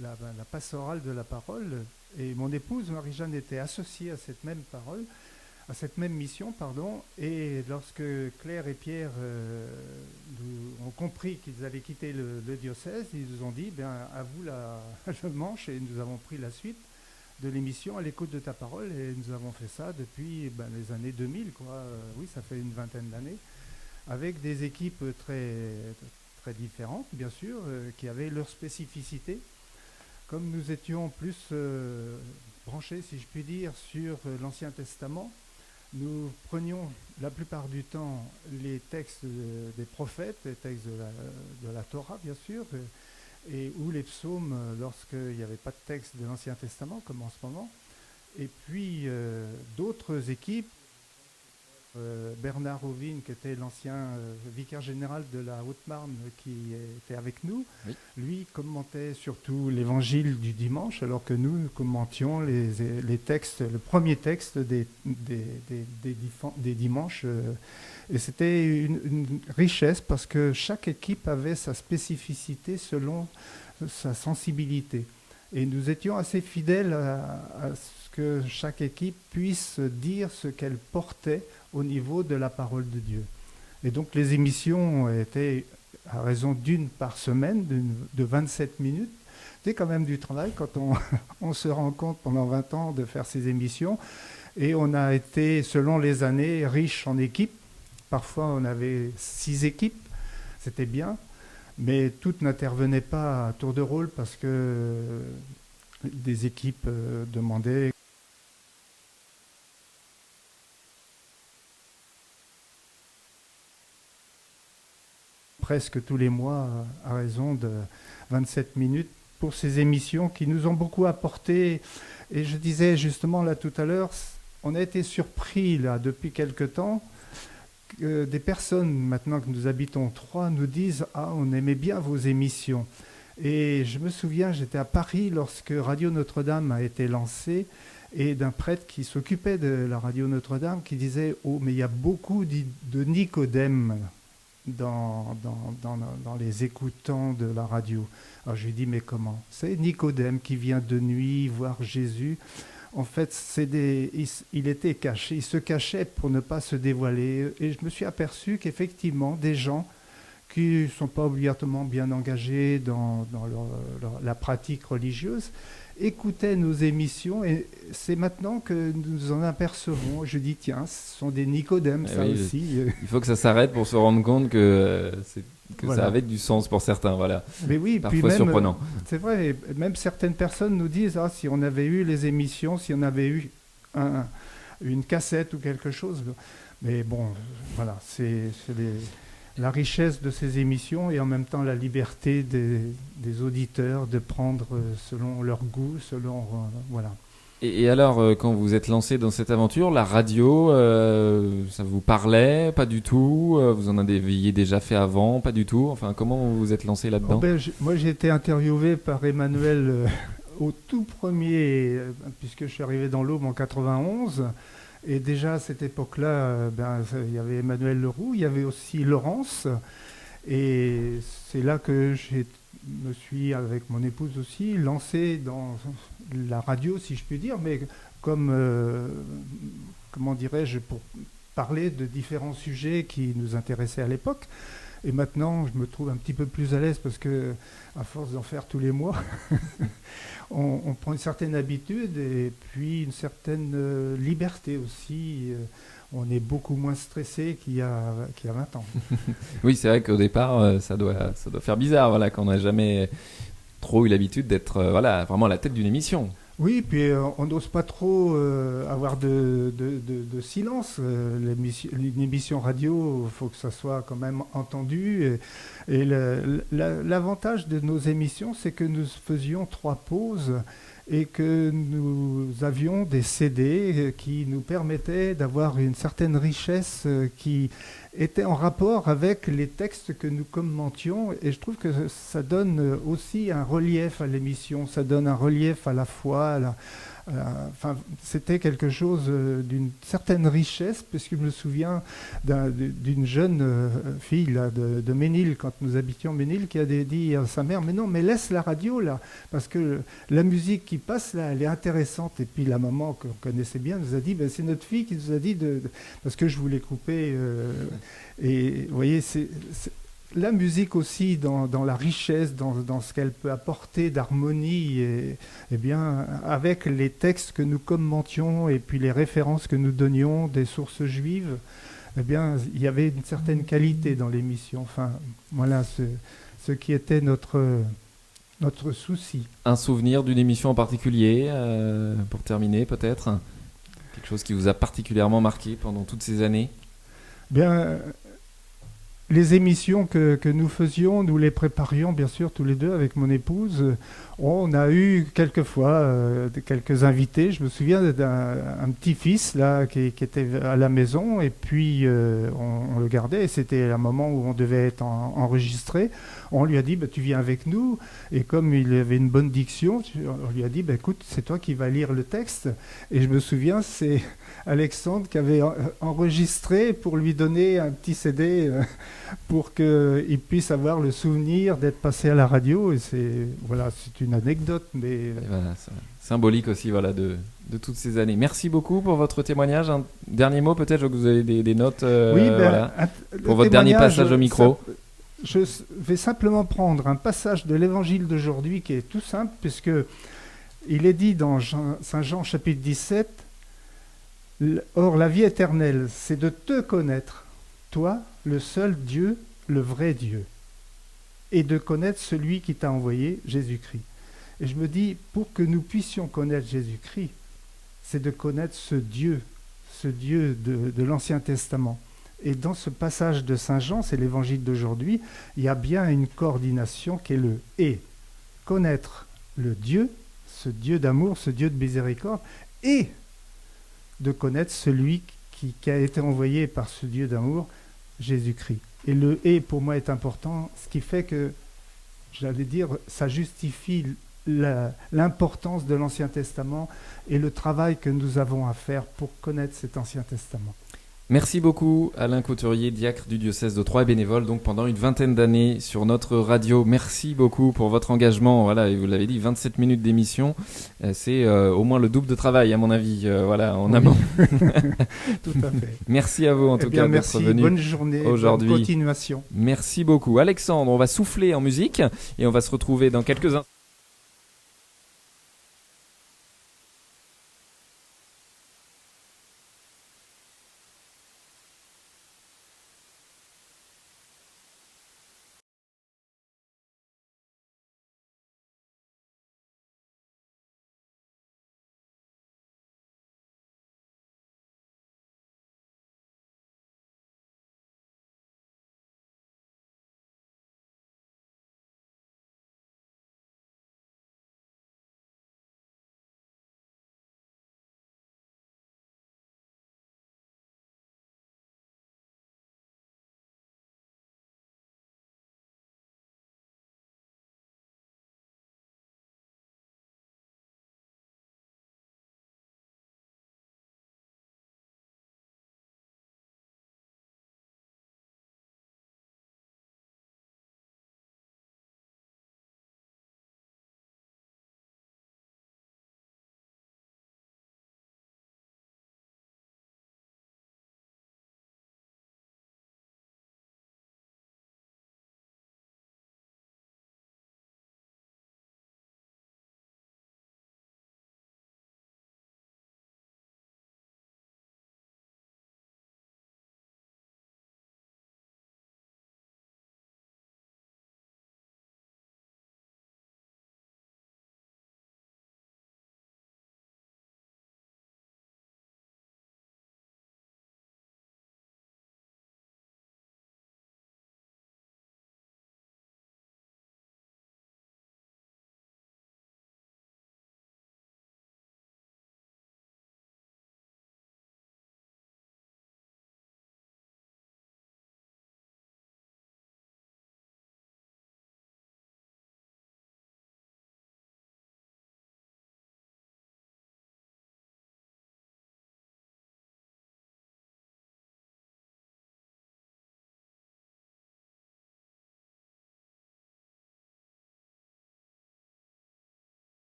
la pastorale de la parole. Et mon épouse Marie-Jeanne était associée à cette même mission, pardon. Et lorsque Claire et Pierre ont compris qu'ils allaient quitter le diocèse, ils nous ont dit à vous le manche, et nous avons pris la suite de l'émission À l'écoute de ta parole, et nous avons fait ça depuis les années 2000, quoi. Oui, ça fait une vingtaine d'années, avec des équipes très, très différentes, bien sûr, qui avaient leurs spécificités. Comme nous étions plus branchés, si je puis dire, sur l'Ancien Testament, nous prenions la plupart du temps les textes des prophètes, les textes de la Torah, bien sûr, ou les psaumes lorsqu'il n'y avait pas de texte de l'Ancien Testament, comme en ce moment. Et puis d'autres équipes, Bernard Ovine, qui était l'ancien vicaire général de la Haute-Marne, qui était avec nous, oui. Lui commentait surtout l'évangile du dimanche, alors que nous commentions les textes, le premier texte des dimanches. Et c'était une richesse parce que chaque équipe avait sa spécificité selon sa sensibilité. Et nous étions assez fidèles à ce que chaque équipe puisse dire ce qu'elle portait au niveau de la parole de Dieu. Et donc les émissions étaient à raison d'une par semaine, de 27 minutes. C'était quand même du travail quand on se rend compte pendant 20 ans de faire ces émissions. Et on a été, selon les années, riches en équipes. Parfois on avait 6 équipes, c'était bien. Mais toutes n'intervenaient pas à tour de rôle parce que des équipes demandaient presque tous les mois à raison de 27 minutes pour ces émissions qui nous ont beaucoup apporté. Et je disais justement là tout à l'heure, on a été surpris là depuis quelque temps que des personnes, maintenant que nous habitons Troyes, nous disent « Ah, on aimait bien vos émissions ». Et je me souviens, j'étais à Paris lorsque Radio Notre-Dame a été lancée et d'un prêtre qui s'occupait de la Radio Notre-Dame qui disait « Oh, mais il y a beaucoup de Nicodème dans les écoutants de la radio ». Alors je lui ai dit « Mais comment ?» C'est Nicodème qui vient de nuit voir Jésus. En fait, il était caché, il se cachait pour ne pas se dévoiler. Et je me suis aperçu qu'effectivement, des gens qui ne sont pas obligatoirement bien engagés dans la pratique religieuse écoutaient nos émissions. Et c'est maintenant que nous en apercevons. Je dis, tiens, ce sont des Nicodèmes, ça oui, aussi. Il faut que ça s'arrête pour se rendre compte que voilà. Ça avait du sens pour certains, voilà. Mais oui, parfois puis même, surprenant. C'est vrai, même certaines personnes nous disent si on avait eu les émissions, si on avait eu une cassette ou quelque chose. Mais bon, voilà, c'est la richesse de ces émissions et en même temps la liberté des auditeurs de prendre selon leur goût, selon voilà. Et alors, quand vous êtes lancé dans cette aventure, la radio, ça vous parlait? Pas du tout? Vous en aviez déjà fait avant? Pas du tout? Enfin, comment vous vous êtes lancé là-dedans? Moi, j'ai été interviewé par Emmanuel au tout premier, puisque je suis arrivé dans l'Aube en 91. Et déjà, à cette époque-là, il y avait Emmanuel Leroux, il y avait aussi Laurence. Et c'est là que me suis, avec mon épouse aussi, lancé dans la radio, si je puis dire, mais comme, comment dirais-je, pour parler de différents sujets qui nous intéressaient à l'époque. Et maintenant, je me trouve un petit peu plus à l'aise parce que, à force d'en faire tous les mois, on prend une certaine habitude et puis une certaine liberté aussi. On est beaucoup moins stressé qu'il y a 20 ans. Oui, c'est vrai qu'au départ, ça doit faire bizarre, voilà, quand on n'a jamais trop eu l'habitude d'être vraiment à la tête d'une émission. Oui, puis on n'ose pas trop avoir de silence. Une émission radio, il faut que ça soit quand même entendu. Et l'avantage de nos émissions, c'est que nous faisions 3 pauses et que nous avions des CD qui nous permettaient d'avoir une certaine richesse qui était en rapport avec les textes que nous commentions. Et je trouve que ça donne aussi un relief à l'émission, ça donne un relief à la foi, enfin, c'était quelque chose d'une certaine richesse, puisque je me souviens d'une jeune fille là, de Ménil, quand nous habitions Ménil, qui a dit à sa mère, mais non, mais laisse la radio là, parce que la musique qui passe là, elle est intéressante. Et puis la maman qu'on connaissait bien nous a dit, ben, c'est notre fille qui nous a dit, parce que je voulais couper. Et vous voyez, la musique aussi, dans la richesse, dans ce qu'elle peut apporter d'harmonie, et bien, avec les textes que nous commentions et puis les références que nous donnions des sources juives, eh bien, il y avait une certaine qualité dans l'émission. Enfin, voilà ce qui était notre souci. Un souvenir d'une émission en particulier, pour terminer peut-être? Quelque chose qui vous a particulièrement marqué pendant toutes ces années? Bien, les émissions que nous faisions, nous les préparions bien sûr tous les deux avec mon épouse. On a eu quelquefois quelques invités. Je me souviens d'un petit-fils là qui était à la maison, et puis on le gardait, et c'était un moment où on devait être enregistré. On lui a dit, bah, tu viens avec nous, et comme il avait une bonne diction, on lui a dit, bah, écoute, c'est toi qui vas lire le texte. Et je me souviens, c'est Alexandre qui avait enregistré pour lui donner un petit CD pour qu'il puisse avoir le souvenir d'être passé à la radio. Et c'est une anecdote, mais voilà, symbolique aussi, voilà, de toutes ces années. Merci beaucoup pour votre témoignage. Un dernier mot peut-être, que vous avez des notes oui, voilà, pour votre dernier passage au micro. Je vais simplement prendre un passage de l'évangile d'aujourd'hui qui est tout simple, puisque il est dit dans Saint Jean chapitre 17, « Or la vie éternelle, c'est de te connaître, toi, le seul Dieu, le vrai Dieu, et de connaître celui qui t'a envoyé, Jésus-Christ. » Et je me dis, pour que nous puissions connaître Jésus-Christ, c'est de connaître ce Dieu de l'Ancien Testament. Et dans ce passage de Saint Jean, c'est l'évangile d'aujourd'hui, il y a bien une coordination qui est le « et ». Connaître le Dieu, ce Dieu d'amour, ce Dieu de miséricorde, et de connaître celui qui a été envoyé par ce Dieu d'amour, Jésus-Christ. Et le « et » pour moi est important, ce qui fait que, j'allais dire, ça justifie l'importance de l'Ancien Testament et le travail que nous avons à faire pour connaître cet Ancien Testament. Merci beaucoup Alain Couturier, diacre du diocèse de Troyes et bénévole donc pendant une vingtaine d'années sur notre radio. Merci beaucoup pour votre engagement. Voilà, et vous l'avez dit, 27 minutes d'émission, c'est au moins le double de travail à mon avis. Voilà, en amont. Tout à fait. Merci à vous en tout cas merci, d'être venu bonne journée, aujourd'hui. Bonne continuation. Merci beaucoup Alexandre. On va souffler en musique et on va se retrouver dans quelques instants.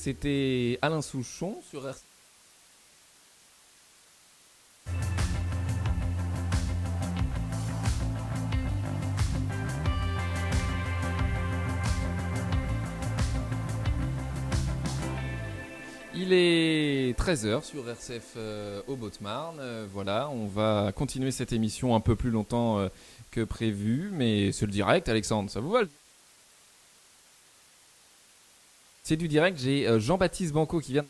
c'était Alain Souchon sur RCF. Il est 13h sur RCF au Haute-Marne. Voilà, on va continuer cette émission un peu plus longtemps que prévu, mais c'est le direct, Alexandre, ça vous va? C'est du direct, j'ai Jean-Baptiste Banco qui vient.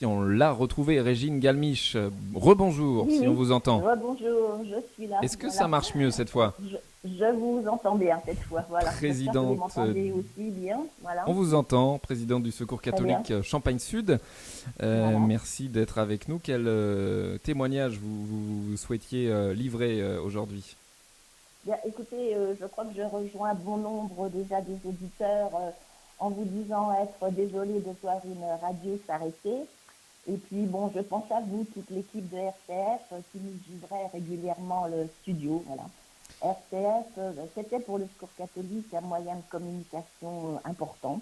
On l'a retrouvé, Régine Galmiche. Rebonjour, Oui, si on vous entend. Rebonjour, je suis là. Est-ce que Voilà. ça marche mieux cette fois? Je vous entends bien cette fois. Voilà. Présidente, J'espère que vous m'entendez aussi bien. Voilà. On vous entend, présidente du Secours Très catholique Champagne Sud. Voilà. Merci d'être avec nous. Quel témoignage vous souhaitiez livrer aujourd'hui? Bien, écoutez, je crois que je rejoins bon nombre déjà des auditeurs en vous disant être désolé de voir une radio s'arrêter. Et puis, bon, je pense à vous, toute l'équipe de RCF qui nous livrait régulièrement le studio. Voilà. RCF, c'était pour le Secours catholique un moyen de communication important,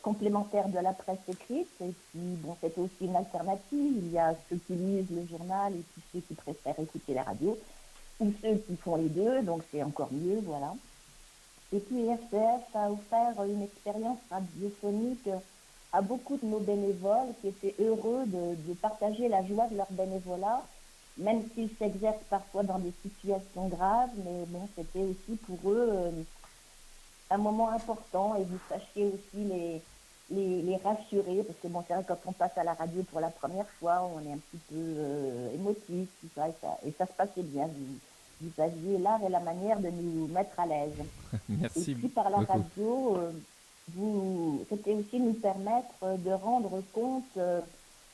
complémentaire de la presse écrite. Et puis, bon, c'était aussi une alternative. Il y a ceux qui lisent le journal et puis ceux qui préfèrent écouter la radio, ou ceux qui font les deux, donc c'est encore mieux, voilà. Et puis RCF a offert une expérience radiophonique à beaucoup de nos bénévoles qui étaient heureux de partager la joie de leur bénévolat, même s'ils s'exercent parfois dans des situations graves, mais bon, c'était aussi pour eux un moment important, et vous sachiez aussi les rassurer, parce que bon, c'est vrai, quand on passe à la radio pour la première fois, on est un petit peu émotif, tout ça, et ça se passait bien. Vous aviez l'art et la manière de nous mettre à l'aise. Merci et puis par la beaucoup. radio, c'était aussi nous permettre de rendre compte,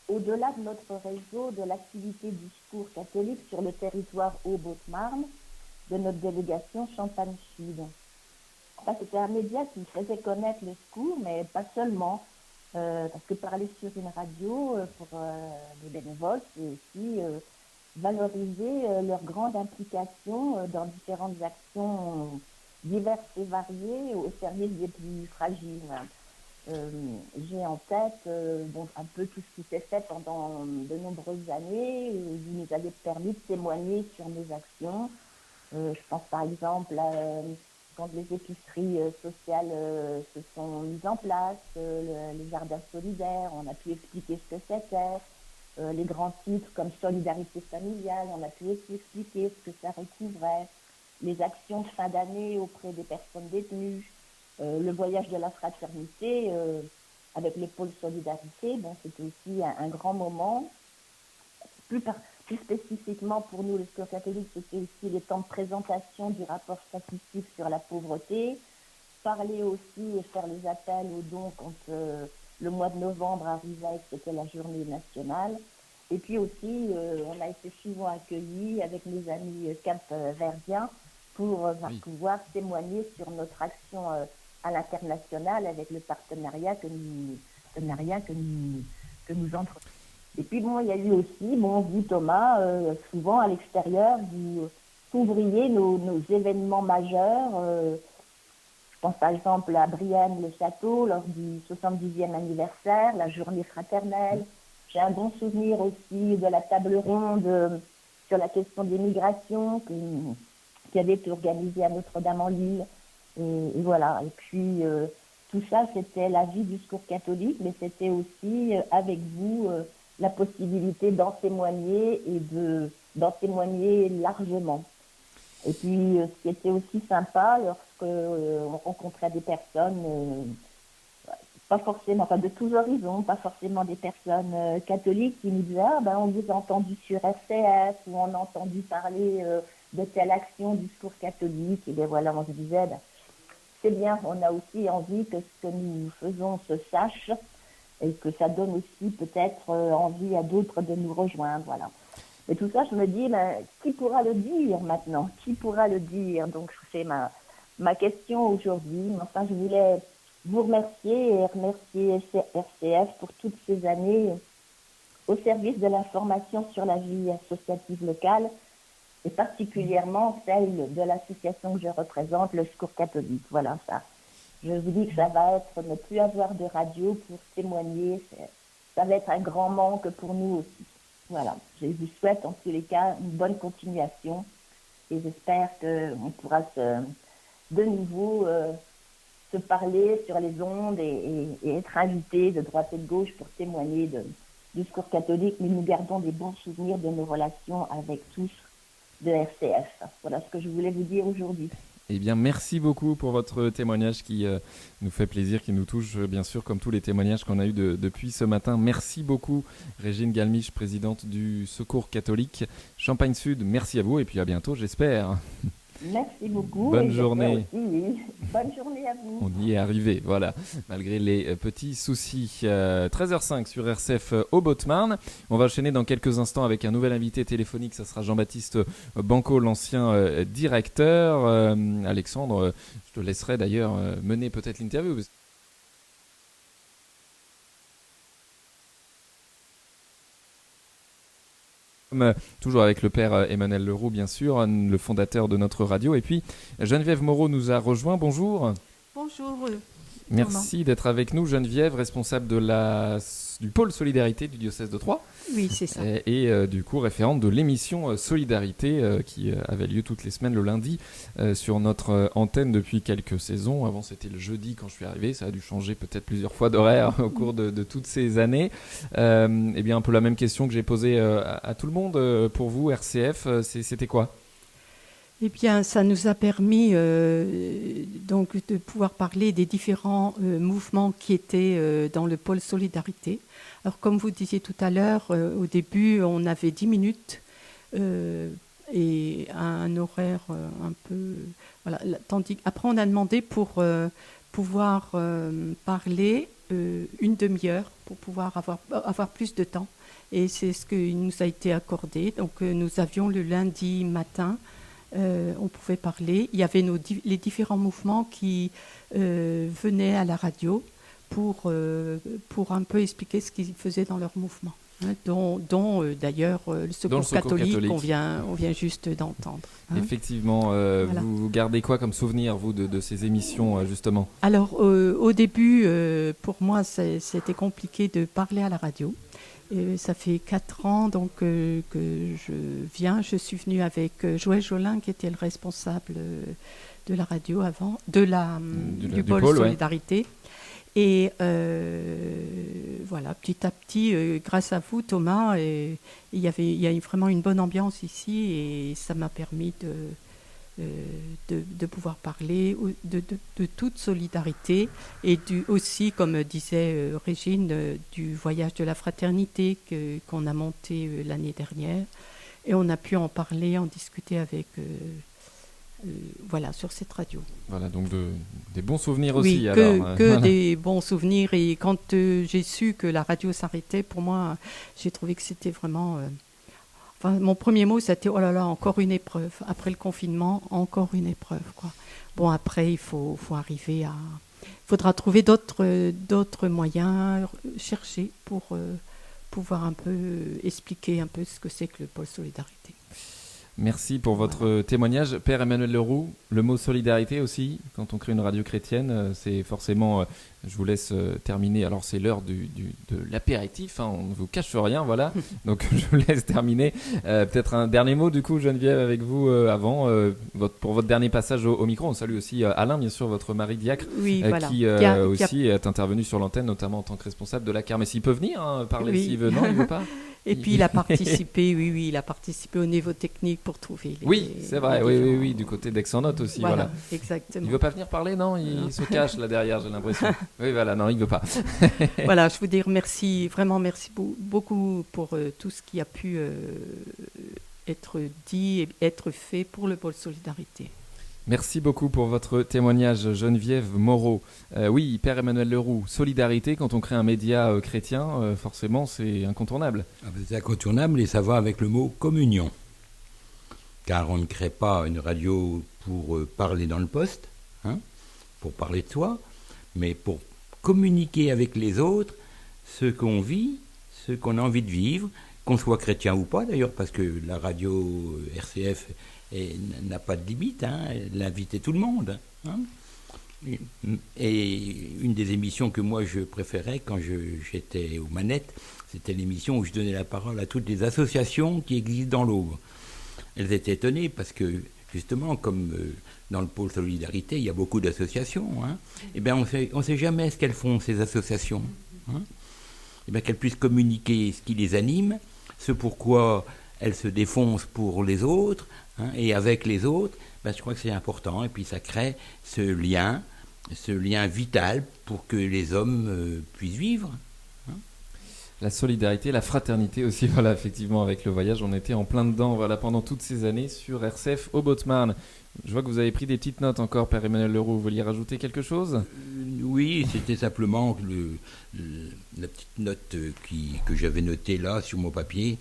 au-delà de notre réseau, de l'activité du Secours catholique sur le territoire Haut-Haute-Marne, de notre délégation Champagne Sud. Enfin, c'était un média qui faisait connaître le Secours, mais pas seulement, parce que parler sur une radio, pour les bénévoles, c'est aussi valoriser leur grande implication dans différentes actions diverses et variées au service des plus fragiles. J'ai en tête bon, un peu tout ce qui s'est fait pendant de nombreuses années. Vous nous avez permis de témoigner sur nos actions. Je pense par exemple à quand les épiceries sociales se sont mises en place, les jardins solidaires, on a pu expliquer ce que c'était. Les grands titres comme Solidarité familiale, on a pu aussi expliquer ce que ça recouvrait. Les actions de fin d'année auprès des personnes détenues. Le voyage de la fraternité avec les pôles solidarité, bon, c'était aussi un grand moment. Plus spécifiquement pour nous, les Secours catholiques, c'était aussi les temps de présentation du rapport statistique sur la pauvreté. Parler aussi et faire les appels aux dons quand le mois de novembre arrivait, c'était la journée nationale. Et puis aussi, on a été souvent accueillis avec mes amis cap-verdiens pour pouvoir témoigner sur notre action à l'international avec le partenariat que nous entretenons. Et puis bon, il y a eu aussi, bon, vous Thomas, souvent à l'extérieur, vous couvriez nos événements majeurs. Je pense par exemple à Brienne-le-Château lors du 70e anniversaire, la journée fraternelle. J'ai un bon souvenir aussi de la table ronde sur la question des migrations qui avait été organisée à Notre-Dame-en-Lille. Et voilà. Et puis, tout ça, c'était la vie du Secours catholique, mais c'était aussi, avec vous, la possibilité d'en témoigner et d'en témoigner largement. Et puis, ce qui était aussi sympa, lorsqu'on rencontrait des personnes, pas forcément, enfin de tous horizons, pas forcément des personnes catholiques qui nous disaient « Ah, ben on vous a entendu sur RCF » ou « On a entendu parler de telle action du Secours catholique ». Et bien voilà, on se disait ben, « C'est bien, on a aussi envie que ce que nous faisons se sache et que ça donne aussi peut-être envie à d'autres de nous rejoindre. » Voilà. Et tout ça, je me dis, ben, qui pourra le dire maintenant? Qui pourra le dire? Donc, c'est ma question aujourd'hui. Enfin, je voulais vous remercier et remercier RCF pour toutes ces années au service de la formation sur la vie associative locale et particulièrement celle de l'association que je représente, le Secours catholique. Voilà ça. Je vous dis que ça va être ne plus avoir de radio pour témoigner. Ça va être un grand manque pour nous aussi. Voilà. Je vous souhaite en tous les cas une bonne continuation et j'espère qu'on pourra de nouveau se parler sur les ondes et être invités de droite et de gauche pour témoigner du Secours catholique, mais nous gardons des bons souvenirs de nos relations avec tous de RCF. Voilà ce que je voulais vous dire aujourd'hui. Eh bien, merci beaucoup pour votre témoignage qui nous fait plaisir, qui nous touche, bien sûr, comme tous les témoignages qu'on a eus depuis ce matin. Merci beaucoup, Régine Galmiche, présidente du Secours catholique Champagne Sud. Merci à vous et puis à bientôt, j'espère. Merci beaucoup. Bonne journée. Aussi, oui. Bonne journée à vous. On y est arrivé, voilà, malgré les petits soucis. 13h05 sur RCF au Haute-Marne. On va enchaîner dans quelques instants avec un nouvel invité téléphonique. Ça sera Jean-Baptiste Banco, l'ancien directeur. Alexandre, je te laisserai d'ailleurs mener peut-être l'interview. Toujours avec le père Emmanuel Leroux, bien sûr, le fondateur de notre radio. Et puis, Geneviève Moreau nous a rejoint. Bonjour. Bonjour. Merci d'être avec nous, Geneviève, responsable du pôle Solidarité du diocèse de Troyes. Oui, c'est ça. Et du coup, référente de l'émission Solidarité qui avait lieu toutes les semaines le lundi sur notre antenne depuis quelques saisons. Avant, c'était le jeudi quand je suis arrivé. Ça a dû changer peut-être plusieurs fois d'horaire au cours de toutes ces années. Eh bien, un peu la même question que j'ai posée à tout le monde. Pour vous, RCF, c'était quoi ? Eh bien, ça nous a permis donc de pouvoir parler des différents mouvements qui étaient dans le pôle Solidarité. Alors, comme vous disiez tout à l'heure, au début, on avait 10 minutes et un horaire un peu... Voilà, tandis après, on a demandé pour pouvoir parler une demi-heure, pour pouvoir avoir plus de temps. Et c'est ce qui nous a été accordé. Donc, nous avions le lundi matin... on pouvait parler. Il y avait les différents mouvements qui venaient à la radio pour un peu expliquer ce qu'ils faisaient dans leur mouvement, hein, dont d'ailleurs le Secours catholique qu'on vient juste d'entendre. Hein. Effectivement, voilà. Vous gardez quoi comme souvenir, vous, de ces émissions, justement ? Alors, au début, pour moi, c'était compliqué de parler à la radio. Et ça fait 4 ans donc, que je viens. Je suis venue avec Joël Jolin, qui était le responsable de la radio avant, du pôle Solidarité. Ouais. Et voilà, petit à petit, grâce à vous, Thomas, il y a vraiment une bonne ambiance ici et ça m'a permis de pouvoir parler de toute solidarité et aussi, comme disait Régine, du voyage de la fraternité qu'on a monté l'année dernière. Et on a pu en parler, en discuter avec... voilà, sur cette radio. Voilà, donc des bons souvenirs aussi. Oui, que voilà. Des bons souvenirs. Et quand j'ai su que la radio s'arrêtait, pour moi, j'ai trouvé que c'était vraiment... mon premier mot, c'était « Oh là là, encore une épreuve. Après le confinement, encore une épreuve. » quoi. Bon, après, il faut arriver à... Il faudra trouver d'autres moyens, chercher pour pouvoir un peu expliquer un peu ce que c'est que le pôle Solidarité. Merci pour votre témoignage. Père Emmanuel Leroux, le mot solidarité aussi, quand on crée une radio chrétienne, c'est forcément, je vous laisse terminer, alors c'est l'heure de l'apéritif, hein, on ne vous cache rien, voilà, donc je vous laisse terminer. Peut-être un dernier mot du coup, Geneviève, avec vous avant, pour votre dernier passage au micro. On salue aussi Alain, bien sûr, votre mari diacre, qui aussi est intervenu sur l'antenne, notamment en tant que responsable de la kermesse. Il peut venir parler s'il veut, non, il ne veut pas. Et puis il a participé, il a participé au niveau technique pour trouver les... Oui, c'est vrai, oui, du côté d'Aix-en-Othe aussi. Voilà, exactement. Il ne veut pas venir parler, non ? Il se cache là derrière, j'ai l'impression. Oui, voilà, non, il ne veut pas. Voilà, je vous dire merci beaucoup pour tout ce qui a pu être dit et être fait pour le pôle Solidarité. Merci beaucoup pour votre témoignage, Geneviève Moreau. Oui, Père Emmanuel Leroux, solidarité, quand on crée un média chrétien, forcément, c'est incontournable. C'est incontournable et ça va avec le mot communion. Car on ne crée pas une radio pour parler dans le poste, hein, pour parler de soi, mais pour communiquer avec les autres ce qu'on vit, ce qu'on a envie de vivre, qu'on soit chrétien ou pas d'ailleurs, parce que la radio RCF n'a pas de limite, elle invitait tout le monde. Et une des émissions que moi je préférais quand j'étais aux manettes, c'était l'émission où je donnais la parole à toutes les associations qui existent dans l'Aube. Elles étaient étonnées parce que, justement, comme dans le pôle Solidarité, il y a beaucoup d'associations, et bien on sait jamais ce qu'elles font, ces associations. Et bien qu'elles puissent communiquer ce qui les anime, ce pourquoi elles se défoncent pour les autres, et avec les autres, je crois que c'est important. Et puis ça crée ce lien vital pour que les hommes puissent vivre. La solidarité, la fraternité aussi, voilà, effectivement, avec le voyage, on était en plein dedans, voilà, pendant toutes ces années sur RCF au Haute-Marne. Je vois que vous avez pris des petites notes encore, Père Emmanuel Leroux. Vous vouliez rajouter quelque chose ? Oui, c'était simplement la petite note que j'avais notée là sur mon papier,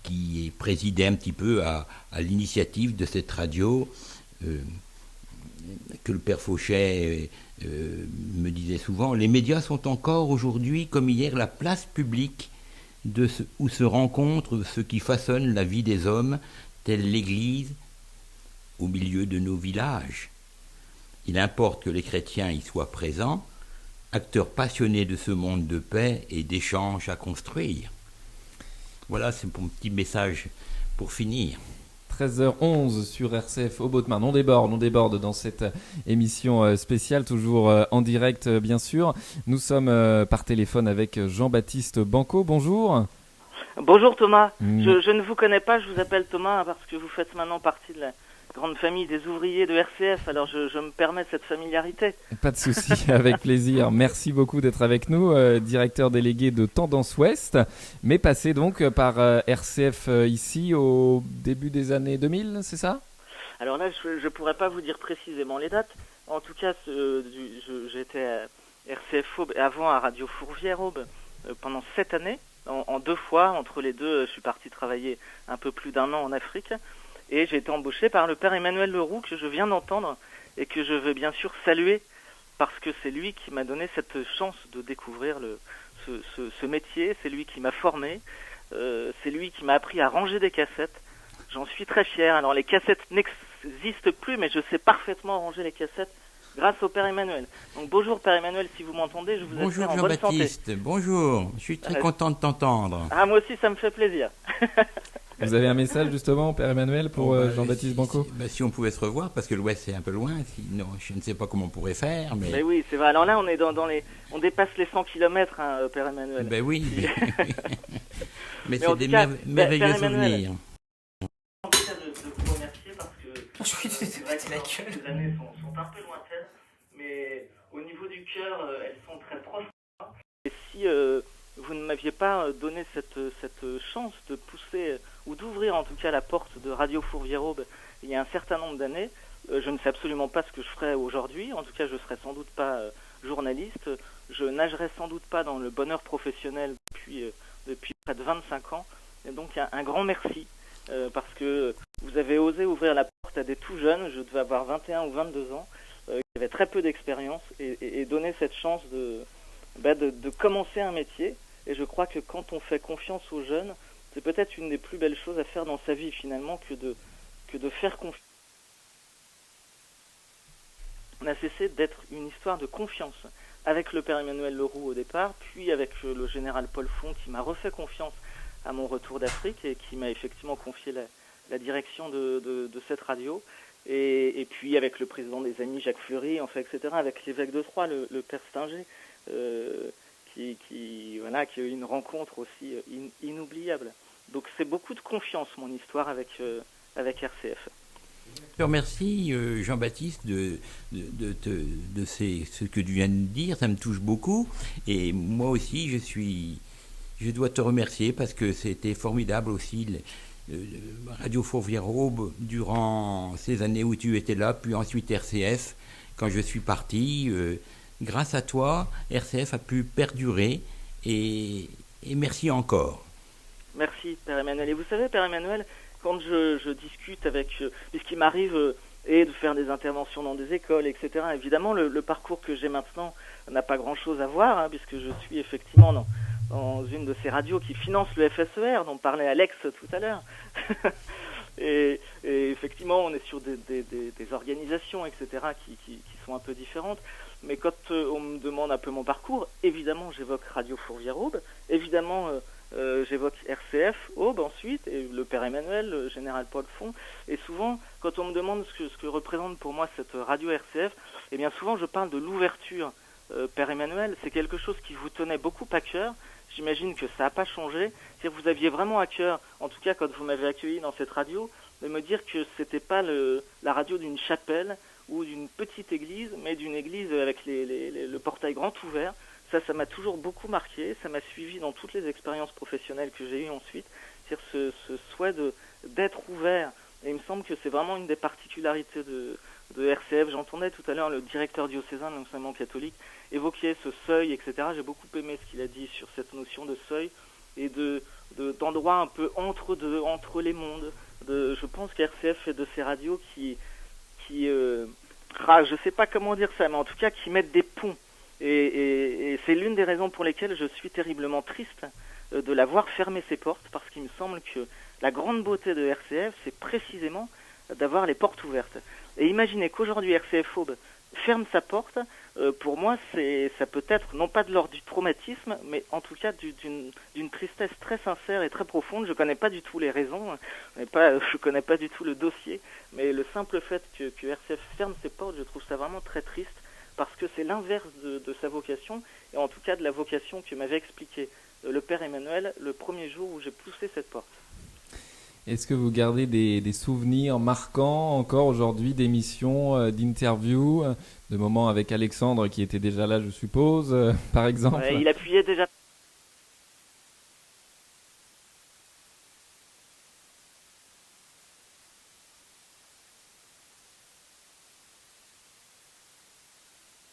qui présidait un petit peu à l'initiative de cette radio, que le Père Fauchet me disait souvent. Les médias sont encore aujourd'hui, comme hier, la place publique où se rencontrent ceux qui façonnent la vie des hommes, telle l'Église, au milieu de nos villages. Il importe que les chrétiens y soient présents, acteurs passionnés de ce monde de paix et d'échanges à construire. Voilà, c'est mon petit message pour finir. 13h11 sur RCF au Haute-Marne. On déborde dans cette émission spéciale, toujours en direct bien sûr. Nous sommes par téléphone avec Jean-Baptiste Banco. Bonjour. Bonjour Thomas. Je ne vous connais pas, je vous appelle Thomas parce que vous faites maintenant partie de la grande famille des ouvriers de RCF, alors je me permets cette familiarité. Pas de souci, avec plaisir. Merci beaucoup d'être avec nous, directeur délégué de Tendance Ouest, mais passé donc par RCF ici au début des années 2000, c'est ça ? Alors là, je ne pourrais pas vous dire précisément les dates. En tout cas, j'étais à RCF Aube et avant à Radio Fourvière Aube pendant 7 années, en 2 fois. Entre les deux, je suis parti travailler un peu plus d'1 an en Afrique. Et j'ai été embauché par le Père Emmanuel Leroux que je viens d'entendre et que je veux bien sûr saluer parce que c'est lui qui m'a donné cette chance de découvrir ce métier, c'est lui qui m'a formé, c'est lui qui m'a appris à ranger des cassettes. J'en suis très fier. Alors les cassettes n'existent plus, mais je sais parfaitement ranger les cassettes grâce au Père Emmanuel. Donc bonjour Père Emmanuel, si vous m'entendez, je vous espère en bonne santé. Bonjour Jean-Baptiste, bonjour, je suis très content de t'entendre. Ah moi aussi ça me fait plaisir. Vous avez un message justement, Père Emmanuel, pour Jean-Baptiste Banco ? Si on pouvait se revoir, parce que l'Ouest c'est un peu loin, sinon je ne sais pas comment on pourrait faire. Mais oui, c'est vrai. Alors là, on est on dépasse les 100 km, Père Emmanuel. Oui. Mais c'est des merveilleux souvenirs. En tout cas, de vous remercier parce que c'est vrai que ces années sont un peu lointaines, mais au niveau du cœur, elles sont très proches. Et si vous ne m'aviez pas donné cette chance de pousser, ou d'ouvrir en tout cas la porte de Radio Fourvière Aube il y a un certain nombre d'années, je ne sais absolument pas ce que je ferais aujourd'hui. En tout cas, je ne serais sans doute pas journaliste. Je nagerais sans doute pas dans le bonheur professionnel depuis près de 25 ans. Et donc, un grand merci parce que vous avez osé ouvrir la porte à des tout jeunes. Je devais avoir 21 ou 22 ans, qui avaient très peu d'expérience et donner cette chance de commencer un métier. Et je crois que quand on fait confiance aux jeunes, c'est peut-être une des plus belles choses à faire dans sa vie finalement que de faire confiance. On a cessé d'être une histoire de confiance avec le Père Emmanuel Leroux au départ, puis avec le général Paul Font qui m'a refait confiance à mon retour d'Afrique et qui m'a effectivement confié la direction de cette radio. Et puis avec le président des Amis Jacques Fleury, etc., avec l'évêque de Troyes, le Père Stinger, qui a eu une rencontre aussi inoubliable. Donc c'est beaucoup de confiance mon histoire avec RCF. Je te remercie Jean-Baptiste de ce que tu viens de dire, ça me touche beaucoup. Et moi aussi je dois te remercier parce que c'était formidable aussi Radio Fourvière Aube durant ces années où tu étais là, puis ensuite RCF. Quand je suis parti, grâce à toi, RCF a pu perdurer et merci encore. Merci Père Emmanuel. Et vous savez Père Emmanuel, quand je discute avec, puisqu'il m'arrive et de faire des interventions dans des écoles, etc. Évidemment, le parcours que j'ai maintenant n'a pas grand-chose à voir, hein, puisque je suis effectivement dans une de ces radios qui finance le FSER, dont parlait Alex tout à l'heure. et effectivement, on est sur des organisations, etc., qui sont un peu différentes. Mais quand on me demande un peu mon parcours, évidemment, j'évoque Radio Fourvière-Aube, évidemment, j'évoque RCF, Aube ensuite, et le Père Emmanuel, le Général Paul Font. Et souvent, quand on me demande ce que représente pour moi cette radio RCF, eh bien souvent je parle de l'ouverture. Père Emmanuel, c'est quelque chose qui vous tenait beaucoup à cœur. J'imagine que ça n'a pas changé. C'est-à-dire que vous aviez vraiment à cœur, en tout cas quand vous m'avez accueilli dans cette radio, de me dire que c'était pas la radio d'une chapelle ou d'une petite église, mais d'une église avec le portail grand ouvert. Ça m'a toujours beaucoup marqué, ça m'a suivi dans toutes les expériences professionnelles que j'ai eues ensuite, c'est-à-dire ce souhait d'être ouvert. Et il me semble que c'est vraiment une des particularités de RCF. J'entendais tout à l'heure le directeur diocésain de l'enseignement catholique évoquer ce seuil, etc. J'ai beaucoup aimé ce qu'il a dit sur cette notion de seuil et d'endroit un peu entre les mondes. Je pense qu'RCF est de ces radios qui je sais pas comment dire ça, mais en tout cas qui mettent des ponts. Et c'est l'une des raisons pour lesquelles je suis terriblement triste de la voir fermer ses portes, parce qu'il me semble que la grande beauté de RCF, c'est précisément d'avoir les portes ouvertes. Et imaginez qu'aujourd'hui RCF Aube ferme sa porte, pour moi ça peut être non pas de l'ordre du traumatisme, mais en tout cas d'une tristesse très sincère et très profonde. Je connais pas du tout les raisons, je connais pas du tout le dossier, mais le simple fait que RCF ferme ses portes, je trouve ça vraiment très triste, parce que c'est l'inverse de sa vocation, et en tout cas de la vocation que m'avait expliqué le Père Emmanuel le premier jour où j'ai poussé cette porte. Est-ce que vous gardez des souvenirs marquants encore aujourd'hui d'émissions, d'interviews, de moments avec Alexandre qui était déjà là, je suppose, par exemple? Ouais, il appuyait déjà.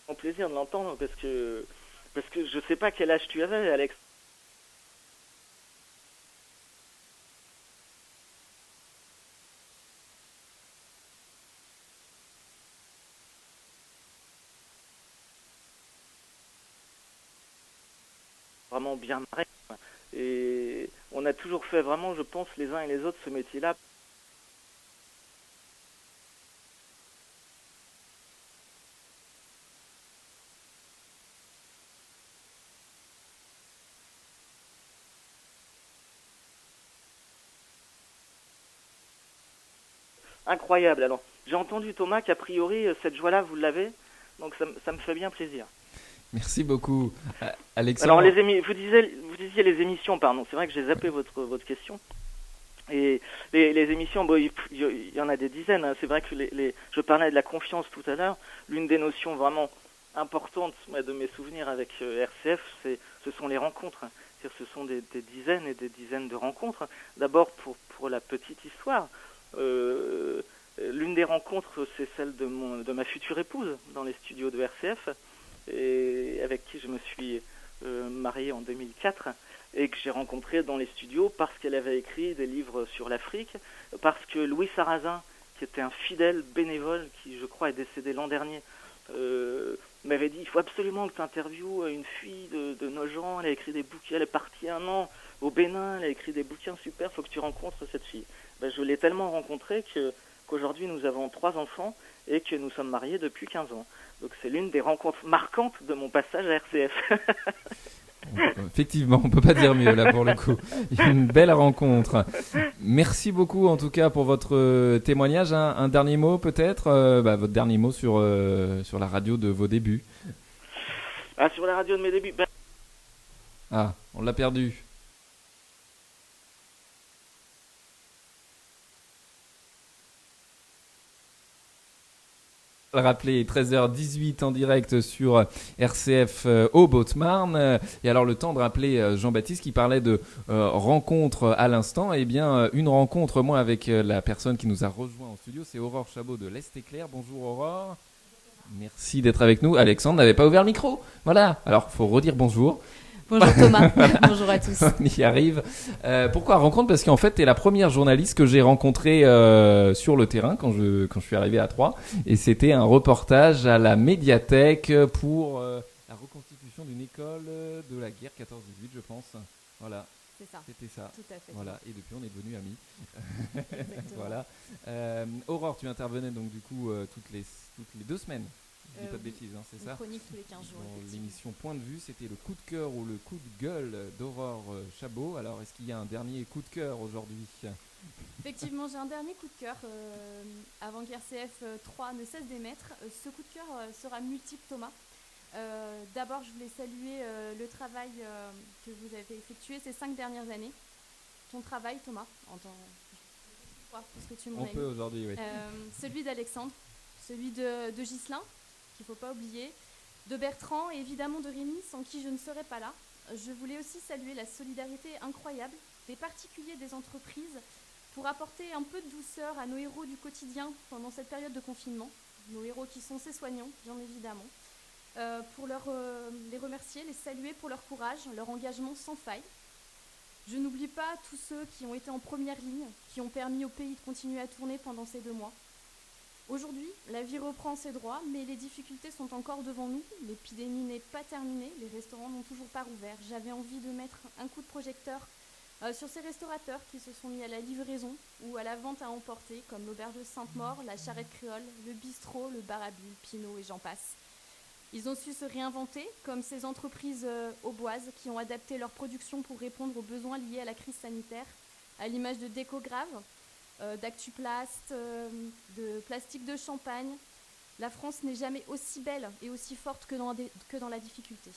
Mon plaisir de l'entendre parce que je sais pas quel âge tu avais, Alex. Vraiment bien marré. Et on a toujours fait vraiment, je pense, les uns et les autres ce métier-là. Incroyable. Alors, j'ai entendu Thomas qu'a priori, cette joie-là, vous l'avez. Donc ça me fait bien plaisir. Merci beaucoup, Alexandre. Alors, vous disiez les émissions, pardon. C'est vrai que j'ai zappé votre question. Et les émissions, bon, il y en a des dizaines. Hein. C'est vrai que je parlais de la confiance tout à l'heure. L'une des notions vraiment importantes de mes souvenirs avec RCF, ce sont les rencontres. C'est-à-dire, ce sont des dizaines et des dizaines de rencontres. D'abord, pour la petite histoire, l'une des rencontres, c'est celle de ma future épouse dans les studios de RCF, et avec qui je me suis marié en 2004, et que j'ai rencontré dans les studios parce qu'elle avait écrit des livres sur l'Afrique, parce que Louis Sarrazin, qui était un fidèle bénévole, qui je crois est décédé l'an dernier, m'avait dit: il faut absolument que tu interviewes une fille de Nogent, elle a écrit des bouquins, elle est partie 1 an au Bénin, elle a écrit des bouquins super, il faut que tu rencontres cette fille. Je l'ai tellement rencontrée qu'aujourd'hui nous avons 3 enfants et que nous sommes mariés depuis 15 ans. Donc c'est l'une des rencontres marquantes de mon passage à RCF. Effectivement, on peut pas dire mieux là pour le coup. Une belle rencontre. Merci beaucoup en tout cas pour votre témoignage. Un dernier mot peut-être, votre dernier mot sur la radio de vos débuts. Sur la radio de mes débuts. Ah, on l'a perdu. Rappeler 13h18 en direct sur RCF Haute-Marne. Et alors le temps de rappeler Jean-Baptiste qui parlait de rencontre à l'instant. Eh bien une rencontre moi avec la personne qui nous a rejoint en studio, c'est Aurore Chabot de l'Est Éclair. Bonjour Aurore. Merci d'être avec nous. Alexandre n'avait pas ouvert le micro. Voilà. Alors faut redire bonjour. Bonjour Thomas, bonjour à tous. On y arrive. Pourquoi rencontre? Parce qu'en fait, tu es la première journaliste que j'ai rencontrée sur le terrain quand je suis arrivé à Troyes. Et c'était un reportage à la médiathèque pour la reconstitution d'une école de la guerre 14-18, je pense. Voilà. C'est ça. C'était ça. Tout à fait. Voilà. Et depuis, on est devenus amis. Exactement. Voilà. Aurore, tu intervenais donc du coup toutes les 2 semaines. Je dis pas de bêtises, hein, c'est ça? Chronique tous les 15 jours. Dans l'émission Point de vue, c'était le coup de cœur ou le coup de gueule d'Aurore Chabot. Alors, est-ce qu'il y a un dernier coup de cœur aujourd'hui? Effectivement, j'ai un dernier coup de cœur. Avant qu'RCF 3 ne cesse d'émettre, ce coup de cœur sera multiple, Thomas. D'abord, je voulais saluer le travail que vous avez effectué ces 5 dernières années. Ton travail, Thomas, parce que tu m'en On peut aujourd'hui, oui. Celui d'Alexandre, celui de Ghislain, qu'il ne faut pas oublier, de Bertrand et évidemment de Rémi, sans qui je ne serais pas là. Je voulais aussi saluer la solidarité incroyable des particuliers, des entreprises, pour apporter un peu de douceur à nos héros du quotidien pendant cette période de confinement. Nos héros qui sont ces soignants, bien évidemment. Pour les remercier, les saluer pour leur courage, leur engagement sans faille. Je n'oublie pas tous ceux qui ont été en première ligne, qui ont permis au pays de continuer à tourner pendant ces 2 mois. Aujourd'hui, la vie reprend ses droits, mais les difficultés sont encore devant nous. L'épidémie n'est pas terminée, les restaurants n'ont toujours pas rouvert. J'avais envie de mettre un coup de projecteur sur ces restaurateurs qui se sont mis à la livraison ou à la vente à emporter, comme l'auberge de Sainte-Maure, la Charrette Créole, le bistrot, le bar à bulles, Pinot et j'en passe. Ils ont su se réinventer, comme ces entreprises auboises qui ont adapté leur production pour répondre aux besoins liés à la crise sanitaire, à l'image de Décograve, d'Actuplast, de Plastique de Champagne. La France n'est jamais aussi belle et aussi forte que dans la difficulté.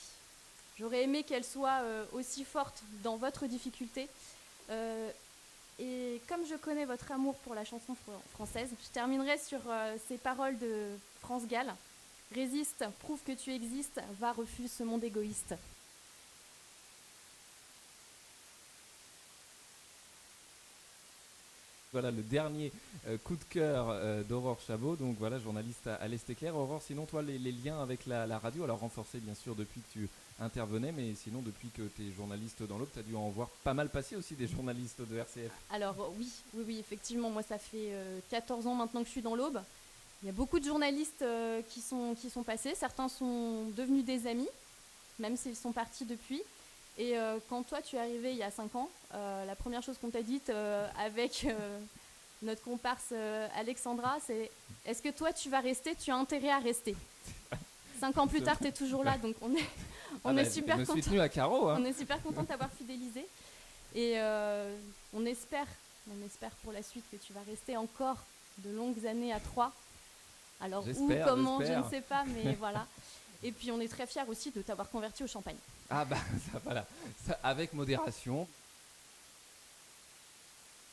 J'aurais aimé qu'elle soit aussi forte dans votre difficulté. Et comme je connais votre amour pour la chanson française, je terminerai sur ces paroles de France Gall. Résiste, prouve que tu existes, va, refuse ce monde égoïste. Voilà le dernier coup de cœur d'Aurore Chabot, donc voilà, journaliste à l'Est Éclair. Aurore, sinon toi les liens avec la radio, alors renforcés bien sûr depuis que tu intervenais, mais sinon depuis que tu es journaliste dans l'Aube, tu as dû en voir pas mal passer aussi des journalistes de RCF. Alors oui, effectivement, moi ça fait 14 ans maintenant que je suis dans l'Aube. Il y a beaucoup de journalistes qui sont passés, certains sont devenus des amis, même s'ils sont partis depuis. Et quand toi tu es arrivé il y a 5 ans, la première chose qu'on t'a dite avec notre comparse Alexandra, c'est « Est-ce que toi tu vas rester? Tu as intérêt à rester ». 5 ans plus tard, tu es toujours là, donc on est super content. Je me suis tenu à carreau. Hein. On est super content de t'avoir fidélisé. Et on espère pour la suite que tu vas rester encore de longues années à Troyes. Alors où, comment, je ne sais pas, mais voilà. Et puis on est très fiers aussi de t'avoir converti au champagne. Ah bah ça, voilà, ça, avec modération.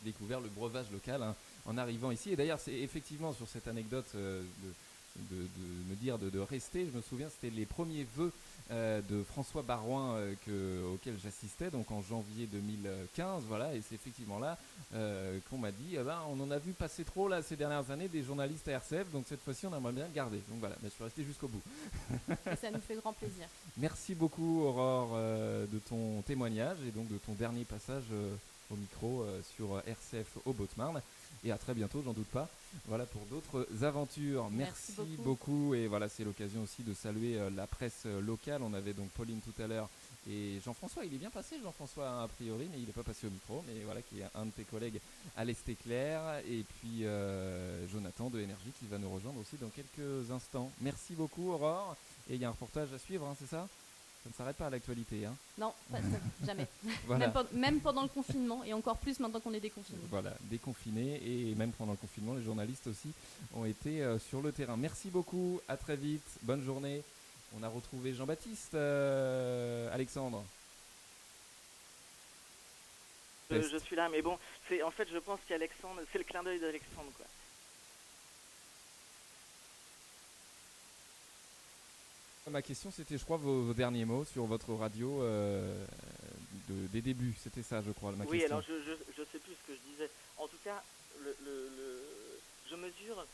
Découvert le breuvage local hein, en arrivant ici. Et d'ailleurs, c'est effectivement sur cette anecdote de me dire de rester. Je me souviens, c'était les premiers vœux de François Barouin auxquels j'assistais, donc en janvier 2015. Voilà, et c'est effectivement là qu'on m'a dit on en a vu passer trop là, ces dernières années des journalistes à RCF, donc cette fois-ci on aimerait bien le garder. Donc voilà, je suis resté jusqu'au bout. Et ça nous fait grand plaisir. Merci beaucoup Aurore de ton témoignage et donc de ton dernier passage au micro sur RCF au Haute-Marne. Et à très bientôt, j'en doute pas. Voilà pour d'autres aventures. Merci beaucoup. Et voilà, c'est l'occasion aussi de saluer la presse locale. On avait donc Pauline tout à l'heure et Jean-François. Il est bien passé, Jean-François, a priori, mais il n'est pas passé au micro. Mais voilà, qui est un de tes collègues à l'Est Éclair. Et puis Jonathan de Énergie qui va nous rejoindre aussi dans quelques instants. Merci beaucoup, Aurore. Et il y a un reportage à suivre, hein, c'est ça ? Ça ne s'arrête pas à l'actualité. Hein. Non, jamais. Voilà. Même pendant le confinement, et encore plus maintenant qu'on est déconfiné. Voilà, déconfiné, et même pendant le confinement, les journalistes aussi ont été sur le terrain. Merci beaucoup, à très vite, bonne journée. On a retrouvé Jean-Baptiste, Alexandre. Je suis là, mais bon, en fait, je pense qu'Alexandre, c'est le clin d'œil d'Alexandre, quoi. Ma question, c'était, je crois, vos derniers mots sur votre radio des débuts. C'était ça, je crois, ma question. Oui, alors je sais plus ce que je disais. En tout cas, je mesure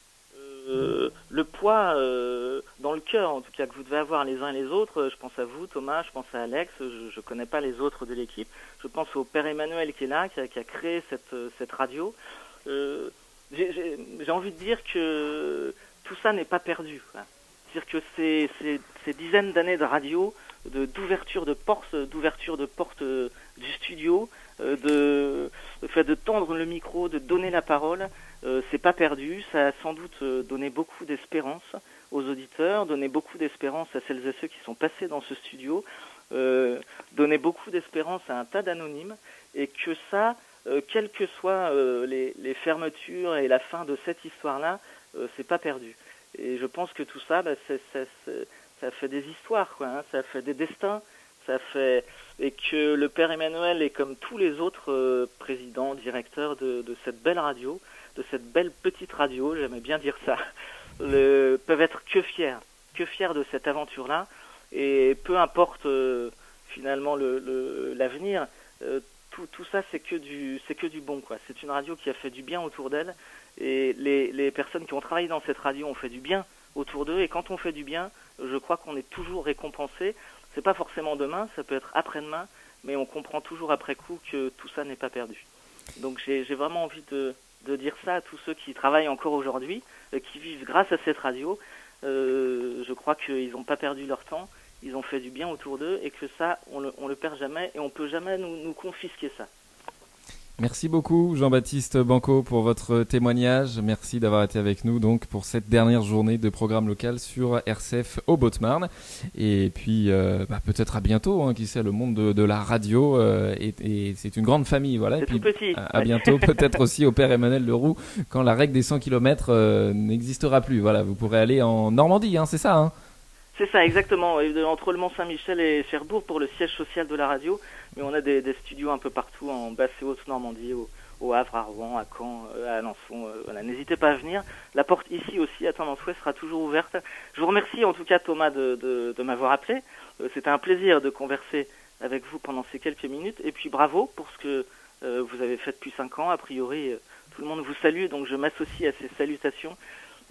le poids dans le cœur, en tout cas, que vous devez avoir les uns et les autres. Je pense à vous, Thomas, je pense à Alex, je connais pas les autres de l'équipe. Je pense au père Emmanuel qui est là, qui a créé cette radio. J'ai envie de dire que tout ça n'est pas perdu, quoi. C'est-à-dire que ces dizaines d'années de radio, d'ouverture de portes du studio, de tendre le micro, de donner la parole, c'est pas perdu. Ça a sans doute donné beaucoup d'espérance aux auditeurs, donné beaucoup d'espérance à celles et ceux qui sont passés dans ce studio, donné beaucoup d'espérance à un tas d'anonymes, et que ça, quelles que soient les fermetures et la fin de cette histoire-là, c'est pas perdu. Et je pense que tout ça, ça fait des histoires, quoi, hein, ça fait des destins, et que le père Emmanuel est comme tous les autres présidents, directeurs de cette belle radio, de cette belle petite radio, j'aimais bien dire ça, peuvent être que fiers de cette aventure-là, et peu importe finalement l'avenir, tout ça c'est que du bon, quoi. C'est une radio qui a fait du bien autour d'elle, et les personnes qui ont travaillé dans cette radio ont fait du bien autour d'eux, et quand on fait du bien, je crois qu'on est toujours récompensé. C'est pas forcément demain, ça peut être après-demain, mais on comprend toujours après coup que tout ça n'est pas perdu. Donc j'ai vraiment envie de dire ça à tous ceux qui travaillent encore aujourd'hui, qui vivent grâce à cette radio. Je crois qu'ils n'ont pas perdu leur temps, ils ont fait du bien autour d'eux, et que ça, on le perd jamais, et on peut jamais nous confisquer ça. Merci beaucoup Jean-Baptiste Banco pour votre témoignage. Merci d'avoir été avec nous donc pour cette dernière journée de programme local sur RCF au Haute-Marne. Et puis peut-être à bientôt, hein, qui sait, le monde de la radio et c'est une grande famille, voilà. C'est et puis, tout petit. À bientôt, peut-être aussi au père Emmanuel Leroux quand la règle des 100 km n'existera plus. Voilà, vous pourrez aller en Normandie, hein, c'est ça, hein. C'est ça, exactement. Entre le Mont-Saint-Michel et Cherbourg pour le siège social de la radio. Mais on a des studios un peu partout en basse et haute Normandie, au Havre, à Rouen, à Caen, à Alençon. Voilà. N'hésitez pas à venir. La porte ici aussi, à Tendance Ouest, sera toujours ouverte. Je vous remercie en tout cas, Thomas, de m'avoir appelé. C'était un plaisir de converser avec vous pendant ces quelques minutes. Et puis bravo pour ce que vous avez fait depuis 5 ans. A priori, tout le monde vous salue, donc je m'associe à ces salutations.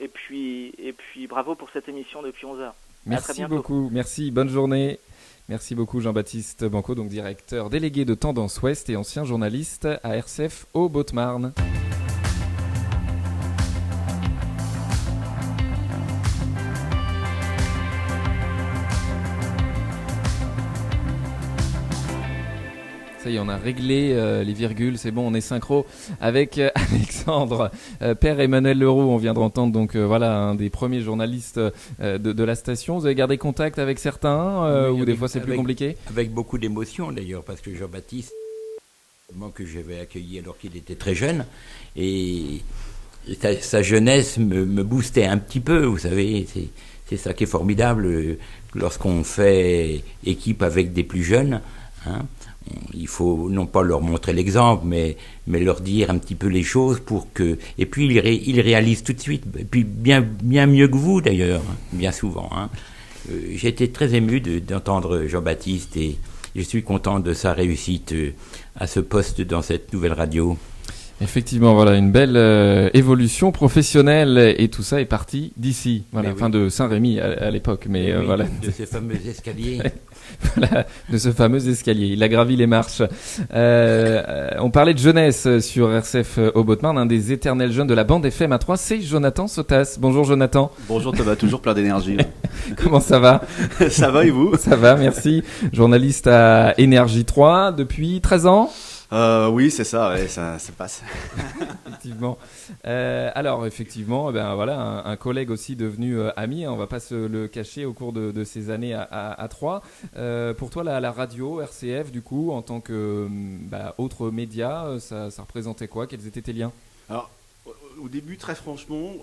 Et puis bravo pour cette émission depuis 11 heures. Merci beaucoup, merci, bonne journée. Merci beaucoup Jean-Baptiste Banco, donc directeur délégué de Tendance Ouest et ancien journaliste à RCF au Haute-Marne. Ça y est, on a réglé les virgules, c'est bon, on est synchro avec Alexandre. Père Emmanuel Leroux, on vient d'entendre donc voilà un des premiers journalistes de la station. Vous avez gardé contact avec certains ou des fois c'est plus compliqué? Avec beaucoup d'émotion d'ailleurs, parce que Jean-Baptiste, que j'avais accueilli alors qu'il était très jeune, et sa jeunesse me boostait un petit peu, vous savez, c'est ça qui est formidable lorsqu'on fait équipe avec des plus jeunes, hein. Il faut non pas leur montrer l'exemple, mais leur dire un petit peu les choses pour que... Et puis ils réalisent tout de suite, et puis bien mieux que vous d'ailleurs, bien souvent, hein. J'ai été très ému d'entendre Jean-Baptiste et je suis content de sa réussite à ce poste dans cette nouvelle radio. Effectivement, voilà, une belle évolution professionnelle et tout ça est parti d'ici, voilà, enfin de Saint-Rémy à l'époque, mais oui, voilà. De ces fameux escaliers. Voilà, de ce fameux escalier. Il a gravi les marches. On parlait de jeunesse sur RCF au Haute-Marne, un des éternels jeunes de la bande FM A3, c'est Jonathan Sotas. Bonjour Jonathan. Bonjour Thomas, toujours plein d'énergie. Comment ça va? Ça va et vous? Ça va, merci. Journaliste à Énergie 3 depuis 13 ans. Oui, c'est ça, ouais, ça passe. Effectivement. Alors, effectivement, ben voilà, un collègue aussi devenu ami, hein, on ne va pas se le cacher au cours de ces années à 3. Pour toi, la radio, RCF, du coup, en tant que autre média, ça représentait quoi? Quels étaient tes liens? Alors, au début, très franchement,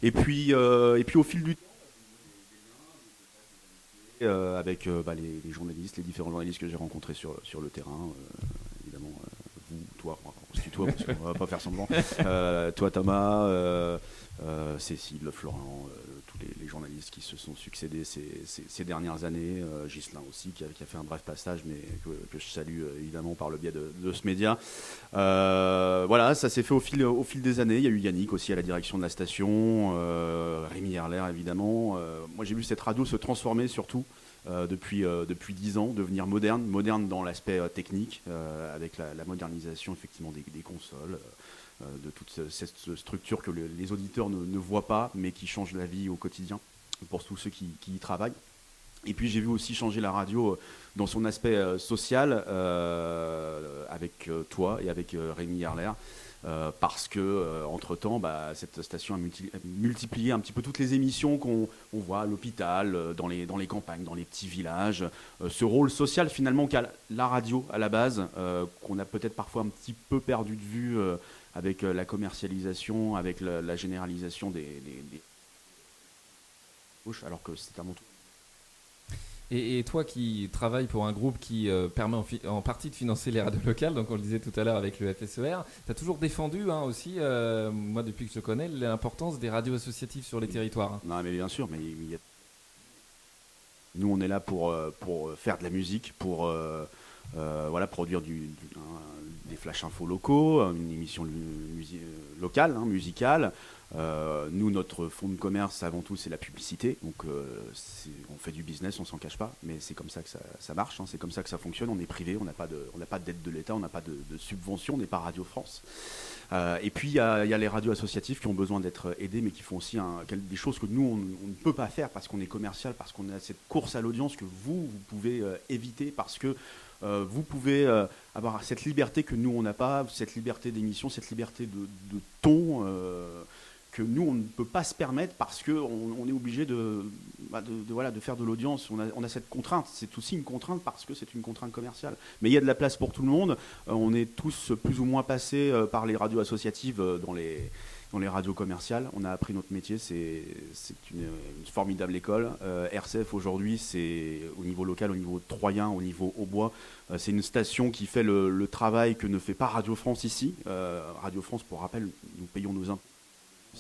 et puis au fil du temps, avec les journalistes, les différents journalistes que j'ai rencontrés sur le terrain, évidemment, vous, toi, on se tutoie parce qu'on va pas faire semblant, toi Thomas, Cécile, Florent, tous les journalistes qui se sont succédés ces dernières années, Ghislain aussi qui a fait un bref passage, mais que je salue évidemment par le biais de ce média. Voilà, ça s'est fait au fil des années. Il y a eu Yannick aussi à la direction de la station, Rémi Herler évidemment. Moi j'ai vu cette radio se transformer surtout depuis 10 ans, devenir moderne dans l'aspect technique, avec la modernisation effectivement des consoles, de toute cette structure que les auditeurs ne voient pas, mais qui change la vie au quotidien pour tous ceux qui y travaillent. Et puis j'ai vu aussi changer la radio dans son aspect social avec toi et avec Rémi Herler. Parce que entre-temps, cette station a multiplié un petit peu toutes les émissions qu'on voit à l'hôpital, dans les campagnes, dans les petits villages. Ce rôle social finalement qu'a la radio à la base, qu'on a peut-être parfois un petit peu perdu de vue avec la commercialisation, avec la généralisation des gauches, alors que c'est un montant. Et toi qui travailles pour un groupe qui permet en partie de financer les radios locales, donc on le disait tout à l'heure avec le FSER, tu as toujours défendu aussi, moi depuis que je te connais, l'importance des radios associatives sur les territoires. Non mais bien sûr, mais nous on est là pour faire de la musique, pour produire des flash infos locaux, une émission locale, musicale. Nous, notre fonds de commerce, avant tout, c'est la publicité. Donc, on fait du business, on s'en cache pas, mais c'est comme ça que ça marche. C'est comme ça que ça fonctionne. On est privé, on n'a pas d'aide de l'État, on n'a pas de subvention, on n'est pas Radio France. Et puis, il y a les radios associatives qui ont besoin d'être aidées, mais qui font aussi des choses que nous, on ne peut pas faire parce qu'on est commercial, parce qu'on a cette course à l'audience que vous pouvez éviter, parce que vous pouvez avoir cette liberté que nous, on n'a pas, cette liberté d'émission, cette liberté de ton que nous, on ne peut pas se permettre parce qu'on est obligé de faire de l'audience. On a cette contrainte. C'est aussi une contrainte parce que c'est une contrainte commerciale. Mais il y a de la place pour tout le monde. On est tous plus ou moins passés par les radios associatives dans les radios commerciales. On a appris notre métier. C'est une formidable école. RCF aujourd'hui, c'est au niveau local, au niveau troyen, au niveau Aubois. C'est une station qui fait le travail que ne fait pas Radio France ici. Radio France, pour rappel, nous payons nos impôts.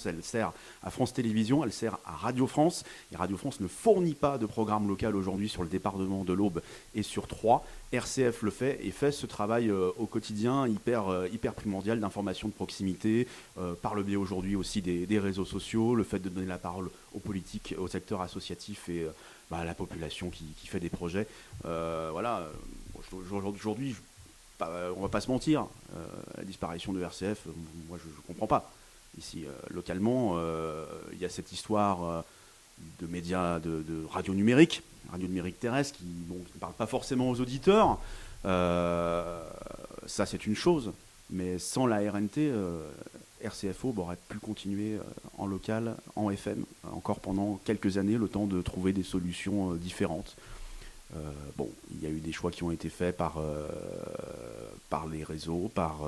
Elle sert à France Télévisions, elle sert à Radio France. Et Radio France ne fournit pas de programme local aujourd'hui sur le département de l'Aube et sur Troyes. RCF le fait et fait ce travail au quotidien hyper primordial d'information de proximité, par le biais aujourd'hui aussi des réseaux sociaux, le fait de donner la parole aux politiques, au secteur associatif et à la population qui fait des projets. Aujourd'hui, on va pas se mentir, la disparition de RCF, moi je comprends pas. Ici, localement, il y a cette histoire de médias, de radio numérique terrestre qui ne parle pas forcément aux auditeurs. Ça, c'est une chose. Mais sans la RNT, RCFO aurait pu continuer en local, en FM, encore pendant quelques années, le temps de trouver des solutions différentes. Il y a eu des choix qui ont été faits par les réseaux, par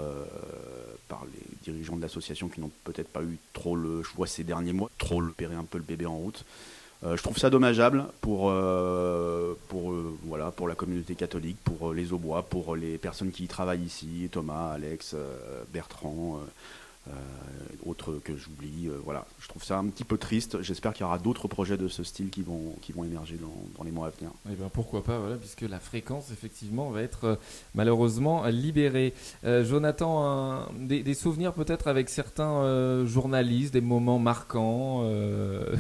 les dirigeants de l'association qui n'ont peut-être pas eu trop le choix ces derniers mois, trop repérer un peu le bébé en route. Je trouve ça dommageable pour la communauté catholique, pour les Aubois, pour les personnes qui y travaillent ici, Thomas, Alex, Bertrand, autres que j'oublie. Je trouve ça un petit peu triste. J'espère qu'il y aura d'autres projets de ce style qui vont émerger dans les mois à venir. Et pourquoi pas, puisque la fréquence effectivement va être malheureusement libérée. Jonathan, des souvenirs peut-être avec certains journalistes, des moments marquants,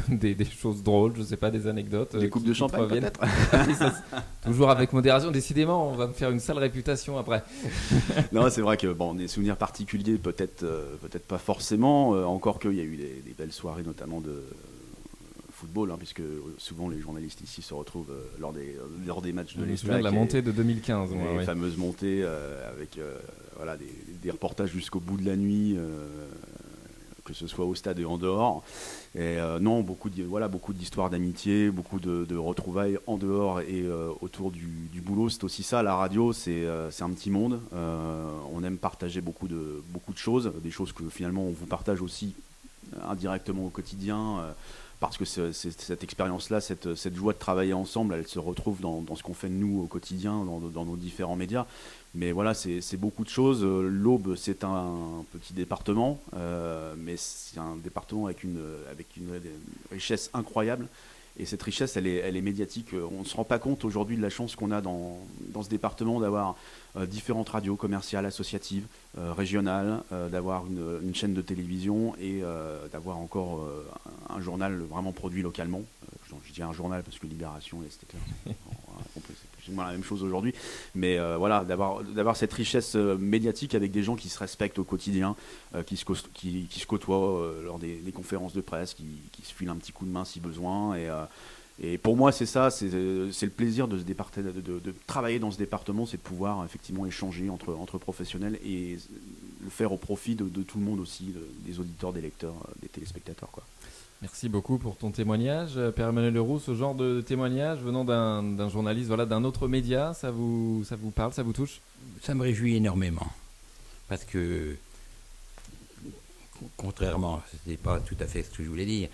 des choses drôles, je sais pas, des anecdotes. Des coupes de champagne peut-être. Toujours avec modération. Décidément, on va me faire une sale réputation après. Non, c'est vrai que des souvenirs particuliers peut-être pas forcément, encore qu'il y a eu des belles soirées notamment de football, puisque souvent les journalistes ici se retrouvent lors des matchs de l'Estac. Je me souviens de la montée de 2015. Les fameuses montées avec des reportages jusqu'au bout de la nuit, que ce soit au stade et en dehors. Et beaucoup d'histoires d'amitié, beaucoup de retrouvailles en dehors et autour du boulot. C'est aussi ça, la radio, c'est un petit monde. On aime partager beaucoup de choses, des choses que finalement on vous partage aussi indirectement au quotidien. Parce que cette expérience-là, cette joie de travailler ensemble, elle se retrouve dans ce qu'on fait nous au quotidien, dans nos différents médias. Mais voilà, c'est beaucoup de choses. L'Aube, c'est un petit département, mais c'est un département avec une richesse incroyable. Et cette richesse, elle est médiatique. On ne se rend pas compte aujourd'hui de la chance qu'on a dans ce département d'avoir différentes radios commerciales, associatives, régionales, d'avoir une chaîne de télévision et d'avoir encore un journal vraiment produit localement. Je dis un journal parce que Libération, c'était clair. C'est plus ou moins la même chose aujourd'hui. Mais voilà, d'avoir cette richesse médiatique avec des gens qui se respectent au quotidien, qui se côtoient lors des conférences de presse, qui se filent un petit coup de main si besoin. Et pour moi, c'est ça, c'est le plaisir de travailler dans ce département, c'est de pouvoir effectivement échanger entre professionnels et le faire au profit de tout le monde aussi, des auditeurs, des lecteurs, des téléspectateurs, quoi. Merci beaucoup pour ton témoignage. Père Emmanuel Leroux, ce genre de témoignage venant d'un journaliste, d'un autre média, ça vous parle, ça vous touche ? Ça me réjouit énormément. Parce que, contrairement, ce n'est pas tout à fait ce que je voulais dire,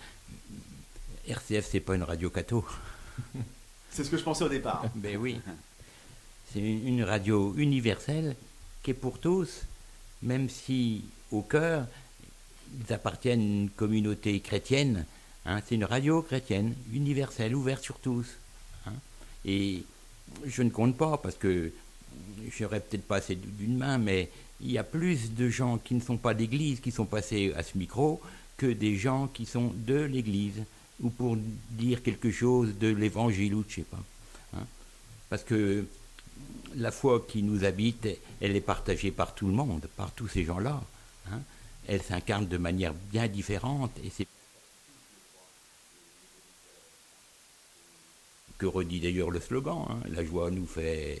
RCF, c'est pas une radio catho. C'est ce que je pensais au départ. Ben oui. C'est une radio universelle qui est pour tous, même si au cœur, ils appartiennent à une communauté chrétienne. C'est une radio chrétienne, universelle, ouverte sur tous. Et je ne compte pas, parce que je n'aurais peut-être pas assez d'une main, mais il y a plus de gens qui ne sont pas d'église qui sont passés à ce micro que des gens qui sont de l'église, ou pour dire quelque chose de l'évangile, ou je ne sais pas. Parce que la foi qui nous habite, elle est partagée par tout le monde, par tous ces gens-là. Elle s'incarne de manière bien différente, et c'est que redit d'ailleurs le slogan, la joie nous fait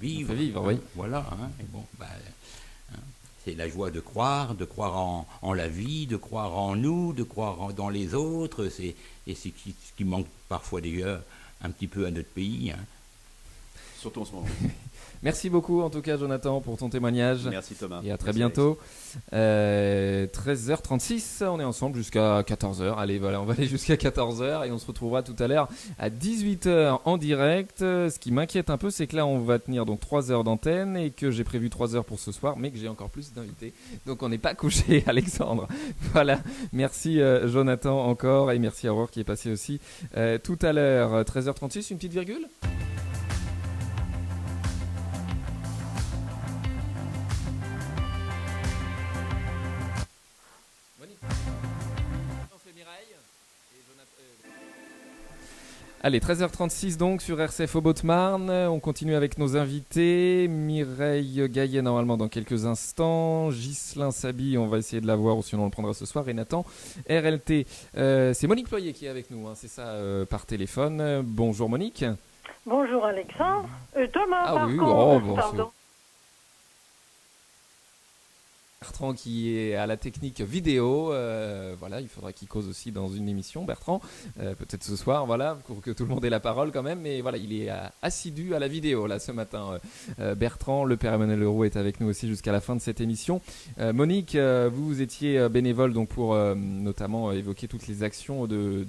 vivre. Nous fait vivre, oui. Voilà. Et bon, c'est la joie de croire en la vie, de croire en nous, de croire dans les autres. Et c'est ce qui manque parfois d'ailleurs un petit peu à notre pays. Surtout en ce moment. Merci beaucoup en tout cas Jonathan pour ton témoignage. Merci Thomas. Et à très bientôt. 13h36, on est ensemble jusqu'à 14h. Allez, voilà, on va aller jusqu'à 14h et on se retrouvera tout à l'heure à 18h en direct. Ce qui m'inquiète un peu, c'est que là on va tenir donc 3 heures d'antenne et que j'ai prévu 3 heures pour ce soir, mais que j'ai encore plus d'invités. Donc on n'est pas couché, Alexandre. Voilà, merci Jonathan encore et merci Aurore qui est passé aussi tout à l'heure. 13h36, une petite virgule ? Allez, 13h36 donc sur RCF au Beau-de-Marne. On continue avec nos invités. Mireille Gaillet normalement dans quelques instants. Ghislain Sabi, on va essayer de la voir ou sinon on le prendra ce soir. Et Nathan, RLT. C'est Monique Ployer qui est avec nous, c'est ça, par téléphone. Bonjour Monique. Bonjour Alexandre. Thomas, ah oui, pardon. Bertrand qui est à la technique vidéo, voilà, il faudra qu'il cause aussi dans une émission, Bertrand, peut-être ce soir, voilà, pour que tout le monde ait la parole quand même, mais voilà, il est assidu à la vidéo là ce matin. Bertrand, le Père Emmanuel Leroux est avec nous aussi jusqu'à la fin de cette émission. Monique, vous étiez bénévole donc pour notamment évoquer toutes les actions de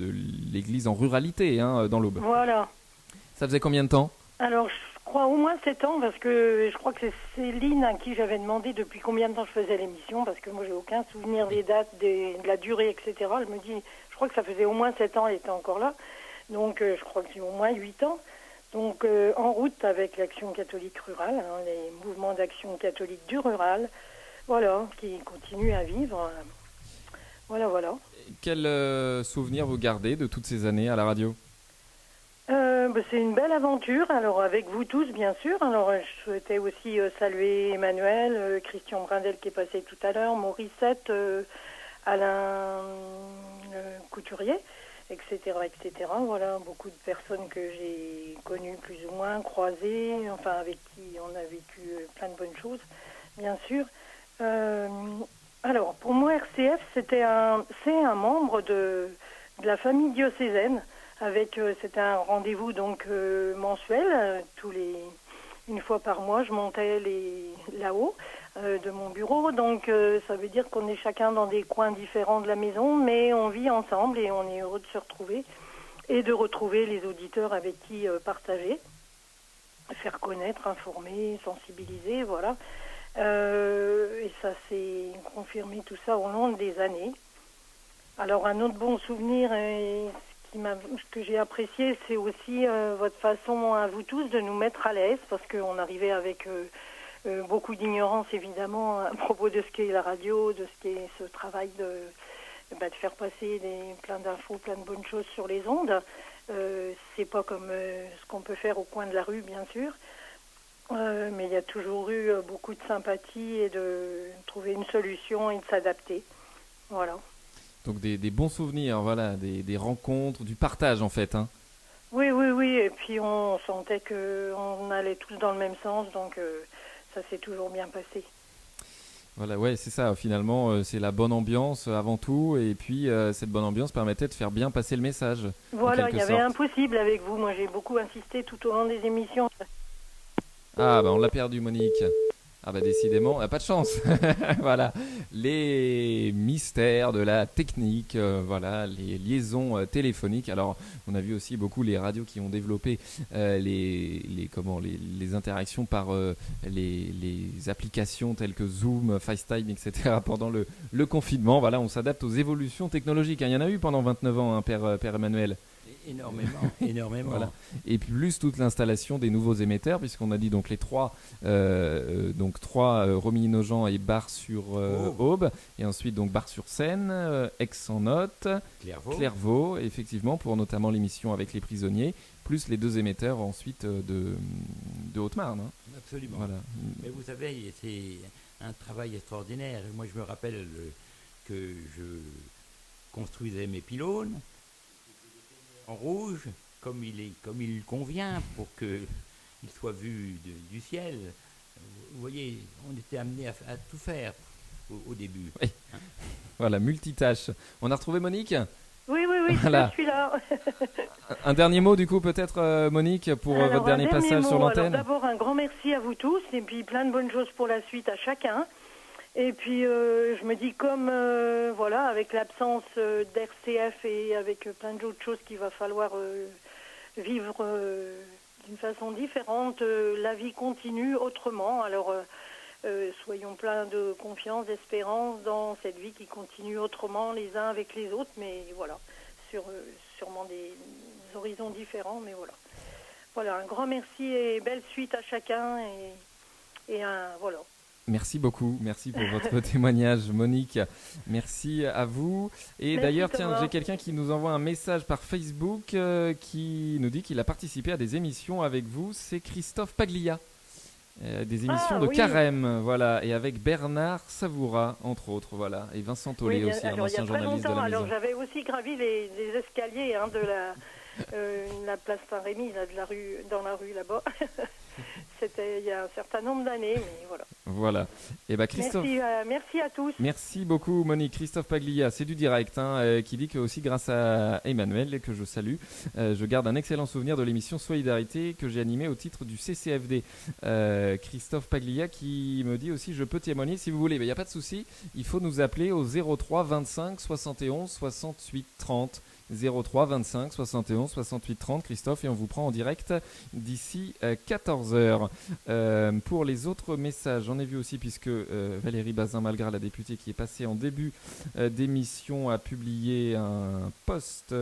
l'Église en ruralité dans l'Aube. Voilà. Ça faisait combien de temps ? Alors, je crois au moins 7 ans, parce que je crois que c'est Céline à qui j'avais demandé depuis combien de temps je faisais l'émission, parce que moi j'ai aucun souvenir des dates, de la durée, etc. Je me dis, je crois que ça faisait au moins 7 ans, elle était encore là, donc je crois que c'est au moins 8 ans. Donc en route avec l'Action catholique rurale, les mouvements d'action catholique du rural, voilà, qui continuent à vivre. Voilà. Quel souvenir vous gardez de toutes ces années à la radio ? C'est une belle aventure, alors avec vous tous bien sûr. Alors je souhaitais aussi saluer Emmanuel, Christian Brindel qui est passé tout à l'heure, Morissette, Alain Couturier, etc. Voilà, beaucoup de personnes que j'ai connues plus ou moins, croisées, enfin avec qui on a vécu plein de bonnes choses, bien sûr. Alors pour moi RCF c'est un membre de la famille diocésaine. C'était un rendez-vous donc mensuel, une fois par mois, je montais là-haut de mon bureau. Donc ça veut dire qu'on est chacun dans des coins différents de la maison, mais on vit ensemble et on est heureux de se retrouver et de retrouver les auditeurs avec qui partager, faire connaître, informer, sensibiliser, voilà. Et ça s'est confirmé tout ça au long des années. Alors un autre bon souvenir que j'ai apprécié, c'est aussi votre façon à vous tous de nous mettre à l'aise, parce qu'on arrivait avec beaucoup d'ignorance évidemment à propos de ce qu'est la radio, de ce qu'est ce travail de faire passer plein d'infos, plein de bonnes choses sur les ondes. C'est pas comme ce qu'on peut faire au coin de la rue, bien sûr. Mais il y a toujours eu beaucoup de sympathie et de trouver une solution et de s'adapter. Voilà. Donc des bons souvenirs, voilà, des rencontres, du partage en fait. Hein. Oui. Et puis on sentait qu'on allait tous dans le même sens, donc ça s'est toujours bien passé. Voilà, ouais, c'est ça. Finalement, c'est la bonne ambiance avant tout. Et puis, cette bonne ambiance permettait de faire bien passer le message. Voilà, il y avait Impossible avec vous. Moi, j'ai beaucoup insisté tout au long des émissions. Ah, on l'a perdu, Monique. Ah, décidément, pas de chance. Voilà, les mystères de la technique, voilà, les liaisons téléphoniques. Alors, on a vu aussi beaucoup les radios qui ont développé les interactions par les applications telles que Zoom, FaceTime, etc. pendant le confinement. Voilà, on s'adapte aux évolutions technologiques. Il y en a eu pendant 29 ans, hein, Père Emmanuel. Énormément. Voilà. Et plus toute l'installation des nouveaux émetteurs, puisqu'on a dit donc les trois Romilly-Nogent et Bar-sur-Aube, et ensuite donc Bar-sur-Seine, Aix-en-Othe, Clairvaux, effectivement, pour notamment l'émission avec les prisonniers, plus les deux émetteurs ensuite de Haute-Marne. Hein. Absolument. Voilà. Mais vous savez, c'est un travail extraordinaire. Moi, je me rappelle que je construisais mes pylônes en rouge, comme il convient, pour qu'il soit vu du ciel. Vous voyez, on était amené à tout faire au début. Oui. Hein. Voilà, multitâche. On a retrouvé Monique ? Oui, voilà. Je suis là. Un dernier mot, du coup, peut-être, Monique, pour votre dernier passage sur l'antenne. Alors, d'abord, un grand merci à vous tous, et puis plein de bonnes choses pour la suite à chacun. Et puis, je me dis, comme, avec l'absence d'RCF et avec plein d'autres choses qu'il va falloir vivre d'une façon différente, la vie continue autrement. Alors, soyons pleins de confiance, d'espérance dans cette vie qui continue autrement les uns avec les autres, mais voilà, sûrement des horizons différents, mais voilà. Voilà, un grand merci et belle suite à chacun, et voilà. Merci beaucoup, merci pour votre témoignage, Monique. Merci à vous. Et d'ailleurs, tiens, j'ai quelqu'un qui nous envoie un message par Facebook qui nous dit qu'il a participé à des émissions avec vous. C'est Christophe Paglia, des émissions de Carême, voilà, et avec Bernard Savoura, entre autres, voilà, et Vincent Tollet aussi, un ancien journaliste de la maison. Alors j'avais aussi gravi les escaliers de la place Saint-Rémy, dans la rue là-bas. C'était il y a un certain nombre d'années, mais voilà. Voilà. Et Christophe. Merci à tous. Merci beaucoup, Monique. Christophe Paglia, c'est du direct, qui dit que aussi grâce à Emmanuel, que je salue, je garde un excellent souvenir de l'émission Solidarité que j'ai animée au titre du CCFD. Christophe Paglia qui me dit aussi, je peux témoigner si vous voulez. Mais il n'y a pas de souci, il faut nous appeler au 03 25 71 68 30. 03 25 71 68 30, Christophe, et on vous prend en direct d'ici 14h. Pour les autres messages, j'en ai vu aussi, puisque Valérie Bazin-Malgras, la députée qui est passée en début d'émission, a publié un post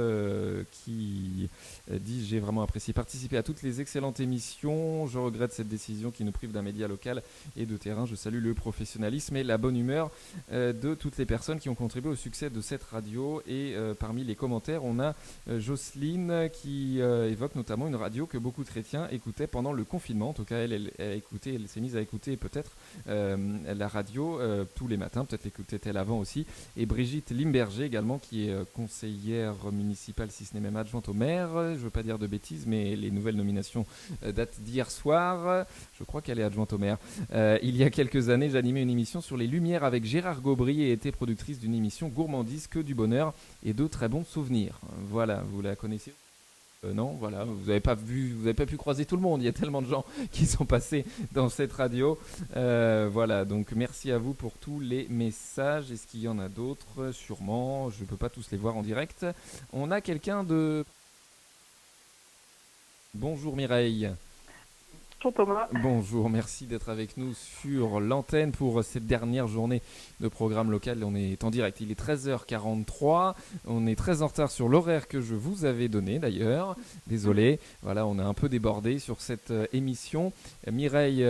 qui dit « J'ai vraiment apprécié participer à toutes les excellentes émissions. Je regrette cette décision qui nous prive d'un média local et de terrain. Je salue le professionnalisme et la bonne humeur de toutes les personnes qui ont contribué au succès de cette radio. » Et parmi les commentaires, on a Jocelyne qui évoque notamment une radio que beaucoup de chrétiens écoutaient pendant le confinement. En tout cas, elle s'est mise à écouter peut-être la radio tous les matins. Peut-être l'écoutait-elle avant aussi. Et Brigitte Limberger également, qui est conseillère municipale, si ce n'est même adjointe au maire. Je ne veux pas dire de bêtises, mais les nouvelles nominations datent d'hier soir. Je crois qu'elle est adjointe au maire. Il y a quelques années, j'animais une émission sur les Lumières avec Gérard Gaubry et était productrice d'une émission gourmandise, que du bonheur et de très bons souvenirs. Voilà, vous la connaissez ? Non, voilà, vous n'avez pas pu croiser tout le monde. Il y a tellement de gens qui sont passés dans cette radio. Voilà, donc merci à vous pour tous les messages. Est-ce qu'il y en a d'autres? Sûrement, je ne peux pas tous les voir en direct. On a quelqu'un de... Bonjour Mireille. Bonjour Thomas. Bonjour, merci d'être avec nous sur l'antenne pour cette dernière journée de programme local. On est en direct, il est 13h43. On est très en retard sur l'horaire que je vous avais donné d'ailleurs. Désolé, voilà, on a un peu débordé sur cette émission. Mireille,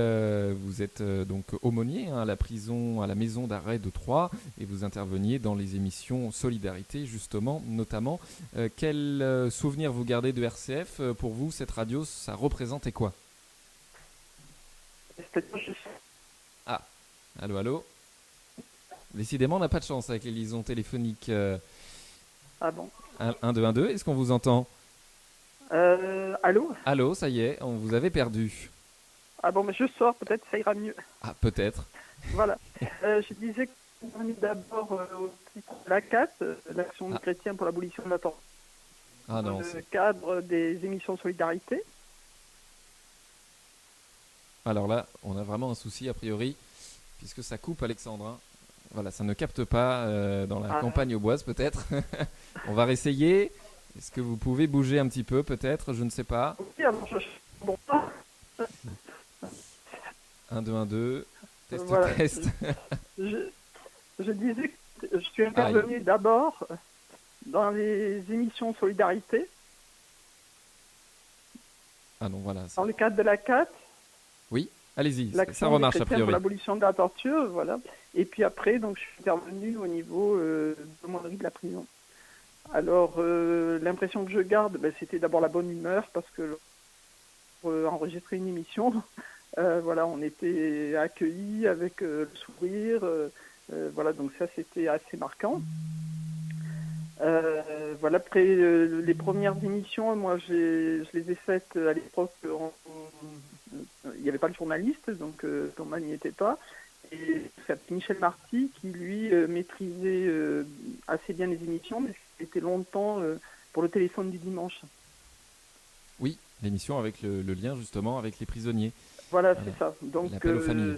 vous êtes donc aumônier à la prison, à la maison d'arrêt de Troyes et vous interveniez dans les émissions Solidarité justement, notamment. Quel souvenir vous gardez de RCF? Pour vous, cette radio, ça représentait quoi? Ah, allô. Décidément, on n'a pas de chance avec les liaisons téléphoniques. Ah bon 1, 2, 1, 2, est-ce qu'on vous entend? Allô? Allô, ça y est, on vous avait perdu. Ah bon, mais je sors, peut-être ça ira mieux. Ah, peut-être. Voilà. Je disais qu'on est d'abord au titre de l'ACAT, l'Action des chrétiens pour l'abolition de la torture. Ah non. Dans le cadre des émissions Solidarité. Alors là, on a vraiment un souci a priori, puisque ça coupe Alexandre. Hein. Voilà, ça ne capte pas dans la campagne auboise peut-être. On va réessayer. Est-ce que vous pouvez bouger un petit peu peut-être? Je ne sais pas. Oui, alors bon. 1, 2, 1, 2. Test, voilà. test. Je disais que je suis intervenu d'abord dans les émissions Solidarité. Ah non, voilà. Dans le cadre de la CAT. Oui, allez-y, ça L'action remarche a des chrétiens priori. pour l'abolition de la torture, voilà. Et puis après, donc, je suis intervenu au niveau de l'aumônerie de la prison. Alors, l'impression que je garde, c'était d'abord la bonne humeur, parce que pour enregistrer une émission, voilà, on était accueillis avec le sourire, voilà, donc ça c'était assez marquant. Voilà, après les premières émissions, moi je les ai faites à l'époque, il n'y avait pas le journaliste, donc Thomas n'y était pas. Et c'est Michel Marty qui lui maîtrisait assez bien les émissions, mais c'était longtemps pour le téléphone du dimanche. Oui, l'émission avec le lien justement avec les prisonniers. Voilà, c'est ça. Donc l'appel aux familles.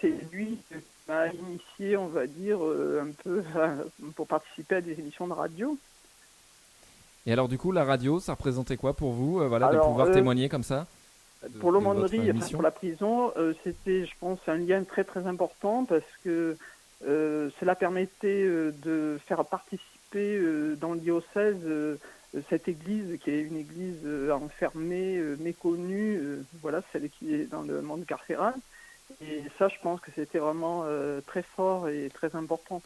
c'est lui qui m'a initié, on va dire, un peu pour participer à des émissions de radio. Et alors du coup, la radio, ça représentait quoi pour vous, voilà, Alors, de pouvoir témoigner comme ça pour l'aumônerie, pour la prison, c'était, je pense, un lien très très important parce que cela permettait de faire participer dans le diocèse cette église qui est une église enfermée, méconnue, voilà, celle qui est dans le monde carcéral. Et ça, je pense que c'était vraiment très fort et très important.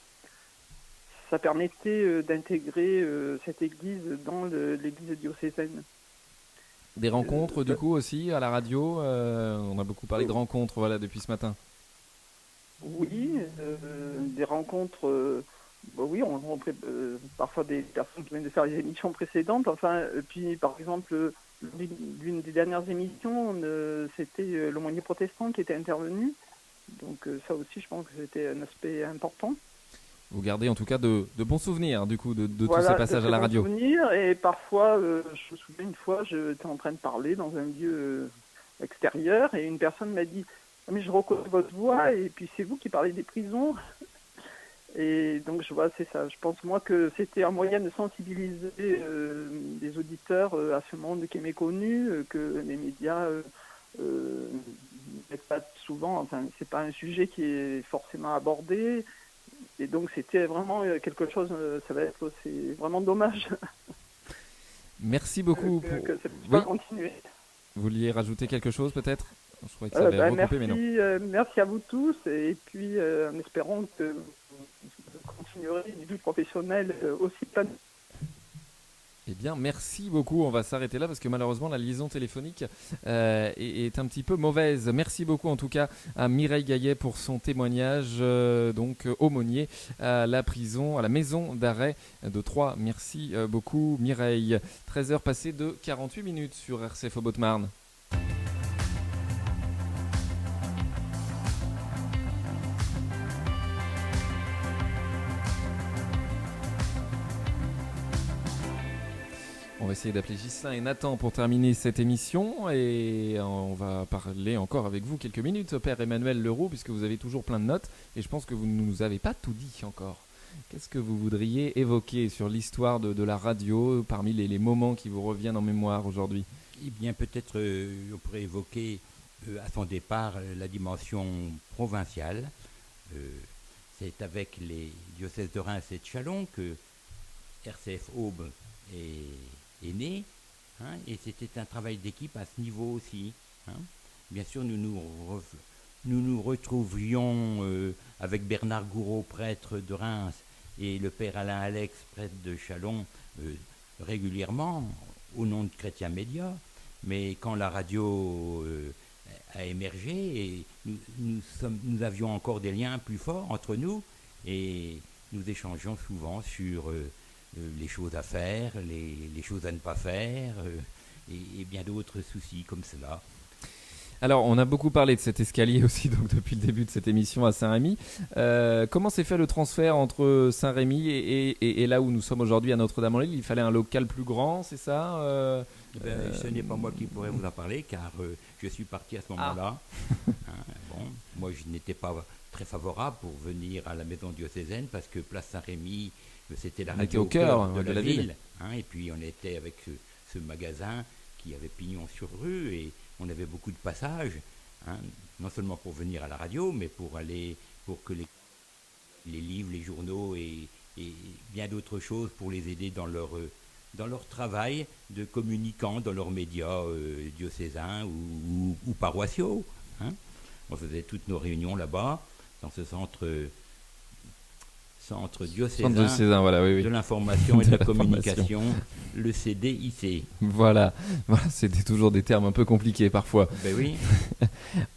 Ça permettait d'intégrer cette église dans l'église diocésaine. Des rencontres du coup aussi à la radio, on a beaucoup parlé de rencontres voilà, depuis ce matin. Oui, des rencontres, oui, on rencontrait parfois des personnes qui viennent de faire les émissions précédentes. Enfin, puis par exemple, l'une des dernières émissions, c'était l'aumônier protestant qui était intervenu. Donc ça aussi, je pense que c'était un aspect important. Vous gardez en tout cas de bons souvenirs du coup de voilà, tous ces passages à la radio. Souvenirs, et parfois, je me souviens une fois, j'étais en train de parler dans un lieu extérieur et une personne m'a dit « mais je reconnais votre voix et puis c'est vous qui parlez des prisons ». Et donc je vois, c'est ça. Je pense moi que c'était un moyen de sensibiliser les auditeurs à ce monde qui est méconnu, que les médias mettent pas souvent. Enfin, c'est pas un sujet qui est forcément abordé. Et donc c'était vraiment quelque chose. C'est vraiment dommage. Merci beaucoup. que ça puisse pas continuer. Vous vouliez rajouter quelque chose peut-être? Je croyais que ça avait recoupé, mais non. Merci à vous tous et puis en espérant que vous continuerez une vie professionnelle aussi pleine. Eh bien, merci beaucoup. On va s'arrêter là parce que malheureusement, la liaison téléphonique est un petit peu mauvaise. Merci beaucoup en tout cas à Mireille Gaillet pour son témoignage, donc aumônier à la prison, à la maison d'arrêt de Troyes. Merci beaucoup Mireille. 13h passées de 48 minutes sur RCF au Haute-Marne. On va essayer d'appeler Ghislain et Nathan pour terminer cette émission et on va parler encore avec vous quelques minutes, Père Emmanuel Leroux, puisque vous avez toujours plein de notes et je pense que vous ne nous avez pas tout dit encore. Qu'est-ce que vous voudriez évoquer sur l'histoire de la radio parmi les moments qui vous reviennent en mémoire aujourd'hui? Eh bien, peut-être on pourrait évoquer à son départ la dimension provinciale. C'est avec les diocèses de Reims et de Châlons que RCF Aube est né, hein, et c'était un travail d'équipe à ce niveau aussi. Hein. Bien sûr, nous nous retrouvions avec Bernard Gouraud, prêtre de Reims, et le père Alain Alex, prêtre de Châlons, régulièrement, au nom de Chrétien Média. Mais quand la radio a émergé, et nous avions encore des liens plus forts entre nous, et nous échangions souvent sur les choses à faire, les choses à ne pas faire, et bien d'autres soucis comme cela. Alors, on a beaucoup parlé de cet escalier aussi donc depuis le début de cette émission à Saint-Rémy. Comment s'est fait le transfert entre Saint-Rémy et là où nous sommes aujourd'hui à Notre-Dame-en-L'Île? Il fallait un local plus grand, c'est ça Ce n'est pas moi qui pourrais vous en parler, car je suis parti à ce moment-là. Moi, je n'étais pas très favorable pour venir à la maison diocésaine, parce que Place Saint-Rémy, c'était la radio au cœur de la ville. Hein, et puis, on était avec ce magasin qui avait pignon sur rue, et on avait beaucoup de passages, hein, non seulement pour venir à la radio, mais pour que les livres, les journaux et bien d'autres choses pour les aider dans leur travail de communicants, dans leurs médias diocésains ou paroissiaux. Hein. On faisait toutes nos réunions là-bas, dans ce centre diocésain voilà, oui. de l'information et de la communication, le CDIC. Voilà, c'était toujours des termes un peu compliqués parfois. Ben oui.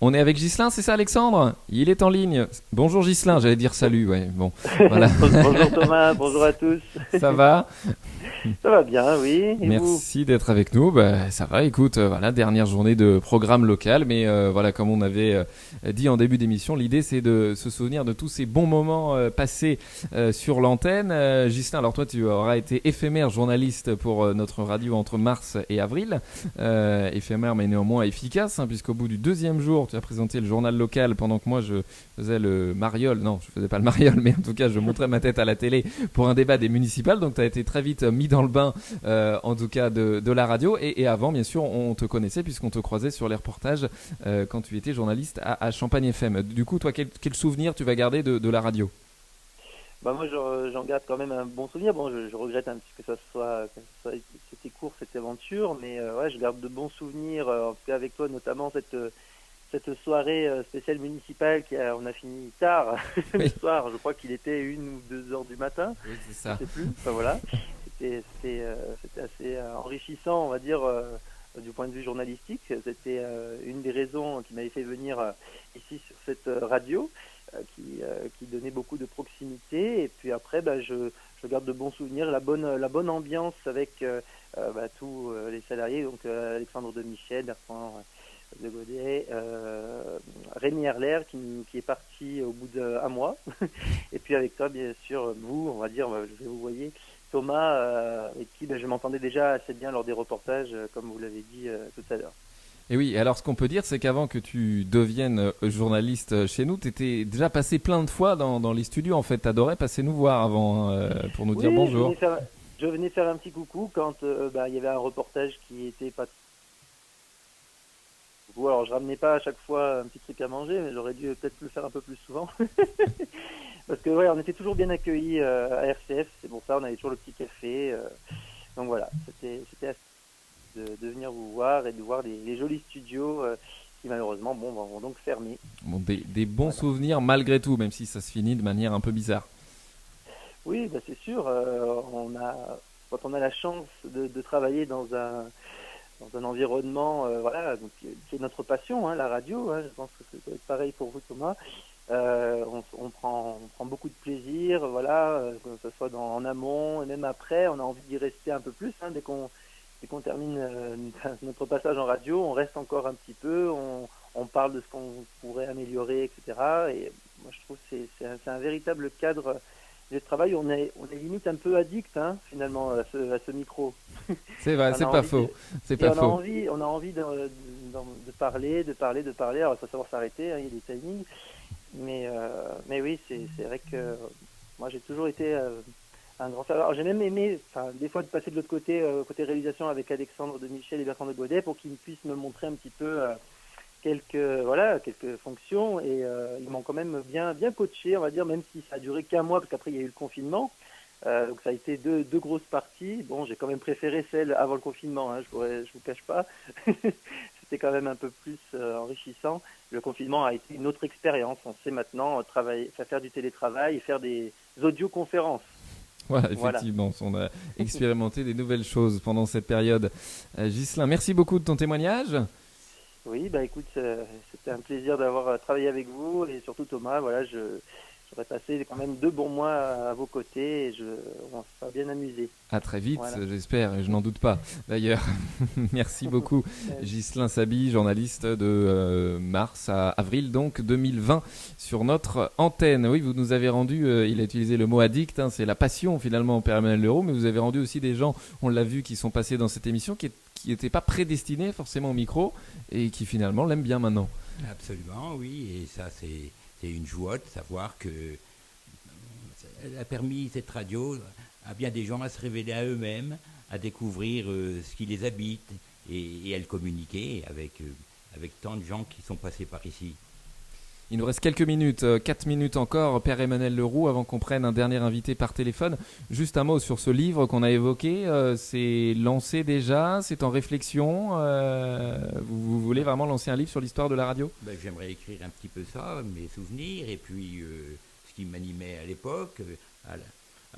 On est avec Ghislain, c'est ça Alexandre? Il est en ligne. Bonjour Ghislain, j'allais dire salut, ouais. Bon, voilà. Bonjour Thomas, bonjour à tous. Ça va? Ça va bien, oui. Et merci d'être avec nous. Ça va, écoute, voilà, dernière journée de programme local, mais voilà, comme on avait dit en début d'émission, l'idée c'est de se souvenir de tous ces bons moments passés sur l'antenne. Ghislain, alors toi tu auras été éphémère journaliste pour notre radio entre mars et avril. Éphémère mais néanmoins efficace, hein, puisqu'au bout du deuxième jour, tu as présenté le journal local pendant que moi je faisais le mariole. Non, je faisais pas le mariole, mais en tout cas je montrais ma tête à la télé pour un débat des municipales. Donc tu as été très vite mis dans le bain, en tout cas de la radio. Et avant, bien sûr, on te connaissait puisqu'on te croisait sur les reportages quand tu étais journaliste à Champagne FM. Du coup, toi, quel souvenir tu vas garder de la radio? Moi, j'en garde quand même un bon souvenir. Bon, je regrette un petit peu que ça soit c'était court, cette aventure, mais ouais, je garde de bons souvenirs, en tout cas avec toi, notamment cette soirée spéciale municipale on a fini tard le soir. Je crois qu'il était 1 ou 2 heures du matin. Oui, c'est ça. Je sais plus. Enfin, voilà. C'était assez enrichissant, on va dire, du point de vue journalistique. C'était une des raisons qui m'avait fait venir ici sur cette radio, qui donnait beaucoup de proximité. Et puis après, je garde de bons souvenirs, la bonne ambiance avec tous les salariés, donc Alexandre de Michel, Bertrand de Godet, Rémi Herler qui est parti au bout d'1 mois. Et puis avec toi, bien sûr, vous, on va dire, je vais vous voyez, Thomas, avec qui je m'entendais déjà assez bien lors des reportages, comme vous l'avez dit tout à l'heure. Et oui, alors ce qu'on peut dire, c'est qu'avant que tu deviennes journaliste chez nous, tu étais déjà passé plein de fois dans les studios. En fait, tu adorais passer nous voir avant pour nous dire bonjour. Je venais faire un petit coucou quand il y avait un reportage qui était pas... Alors, je ramenais pas à chaque fois un petit truc à manger, mais j'aurais dû peut-être le faire un peu plus souvent. Parce que on était toujours bien accueillis à RCF, c'est pour ça on avait toujours le petit café. Donc voilà, c'était assez de venir vous voir et de voir les jolis studios qui malheureusement vont donc fermer. Bon, des bons souvenirs malgré tout, même si ça se finit de manière un peu bizarre. Oui, c'est sûr. Quand on a la chance de travailler dans un environnement, donc c'est notre passion, la radio. Je pense que c'est pareil pour vous, Thomas. On prend beaucoup de plaisir, que ce soit en amont et même après, on a envie d'y rester un peu plus. Dès qu'on termine notre passage en radio, on reste encore un petit peu, on parle de ce qu'on pourrait améliorer, etc. Et moi, je trouve que c'est un véritable cadre le travail, on est limite un peu addict, hein, finalement, à ce micro. C'est vrai, c'est pas faux. C'est pas faux. On a envie de parler. Alors, il faut savoir s'arrêter, hein, il y a des timings. Mais oui, c'est vrai que moi, j'ai toujours été un grand fan. Alors, j'ai même aimé, des fois, de passer de l'autre côté, côté réalisation avec Alexandre de Michel et Bertrand de Godet, pour qu'ils puissent me montrer un petit peu quelques fonctions. Et ils m'ont quand même bien coaché, on va dire, même si ça a duré qu'un mois, parce qu'après, il y a eu le confinement. Donc ça a été deux grosses parties. Bon, j'ai quand même préféré celle avant le confinement, hein, je vous cache pas. C'était quand même un peu plus enrichissant. Le confinement a été une autre expérience. On sait maintenant faire du télétravail et faire des audioconférences. Voilà, effectivement, on a expérimenté des nouvelles choses pendant cette période. Ghislain, merci beaucoup de ton témoignage. Oui, écoute, c'était un plaisir d'avoir travaillé avec vous et surtout Thomas. Voilà, j'aurais passé quand même 2 bons mois à vos côtés et on s'est bien amusé. À très vite, j'espère, et je n'en doute pas. D'ailleurs, merci beaucoup, Ghislain Saby, journaliste de mars à avril donc 2020 sur notre antenne. Oui, vous nous avez rendu, il a utilisé le mot addict, hein, c'est la passion finalement au Père Emmanuel Leroux, mais vous avez rendu aussi des gens, on l'a vu, qui sont passés dans cette émission, qui n'étaient pas prédestinés forcément au micro et qui finalement l'aiment bien maintenant. Absolument, oui, et ça c'est une joie de savoir que elle a permis, cette radio, à bien des gens à se révéler à eux-mêmes, à découvrir ce qui les habite et à le communiquer avec tant de gens qui sont passés par ici. Il nous reste quelques minutes, 4 minutes encore, Père Emmanuel Leroux, avant qu'on prenne un dernier invité par téléphone. Juste un mot sur ce livre qu'on a évoqué. C'est lancé déjà, c'est en réflexion. Vous voulez vraiment lancer un livre sur l'histoire de la radio ? J'aimerais écrire un petit peu ça, mes souvenirs, et puis ce qui m'animait à l'époque. À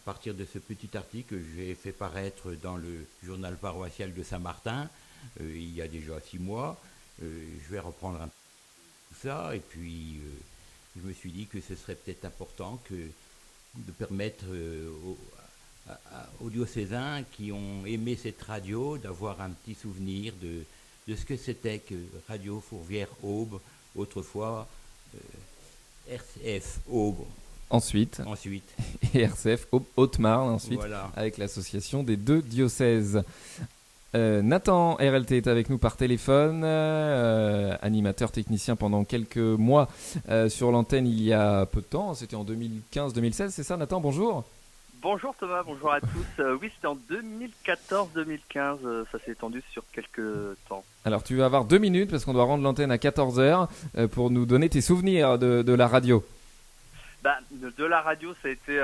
partir de ce petit article que j'ai fait paraître dans le journal paroissial de Saint-Martin, il y a déjà 6 mois, je vais reprendre un tout ça, et puis je me suis dit que ce serait peut-être important de permettre aux diocésains qui ont aimé cette radio d'avoir un petit souvenir de ce que c'était que Radio Fourvière-Aube, autrefois RCF Aube. Ensuite. Et RCF Haute-Marne, ensuite, voilà. Avec l'association des 2 diocèses. Nathan RLT est avec nous par téléphone, animateur technicien pendant quelques mois sur l'antenne il y a peu de temps, c'était en 2015-2016, c'est ça Nathan, bonjour. Bonjour Thomas, bonjour à tous. Oui, c'était en 2014-2015, ça s'est étendu sur quelques temps. Alors tu vas avoir 2 minutes parce qu'on doit rendre l'antenne à 14h pour nous donner tes souvenirs de la radio. De la radio, ça a été,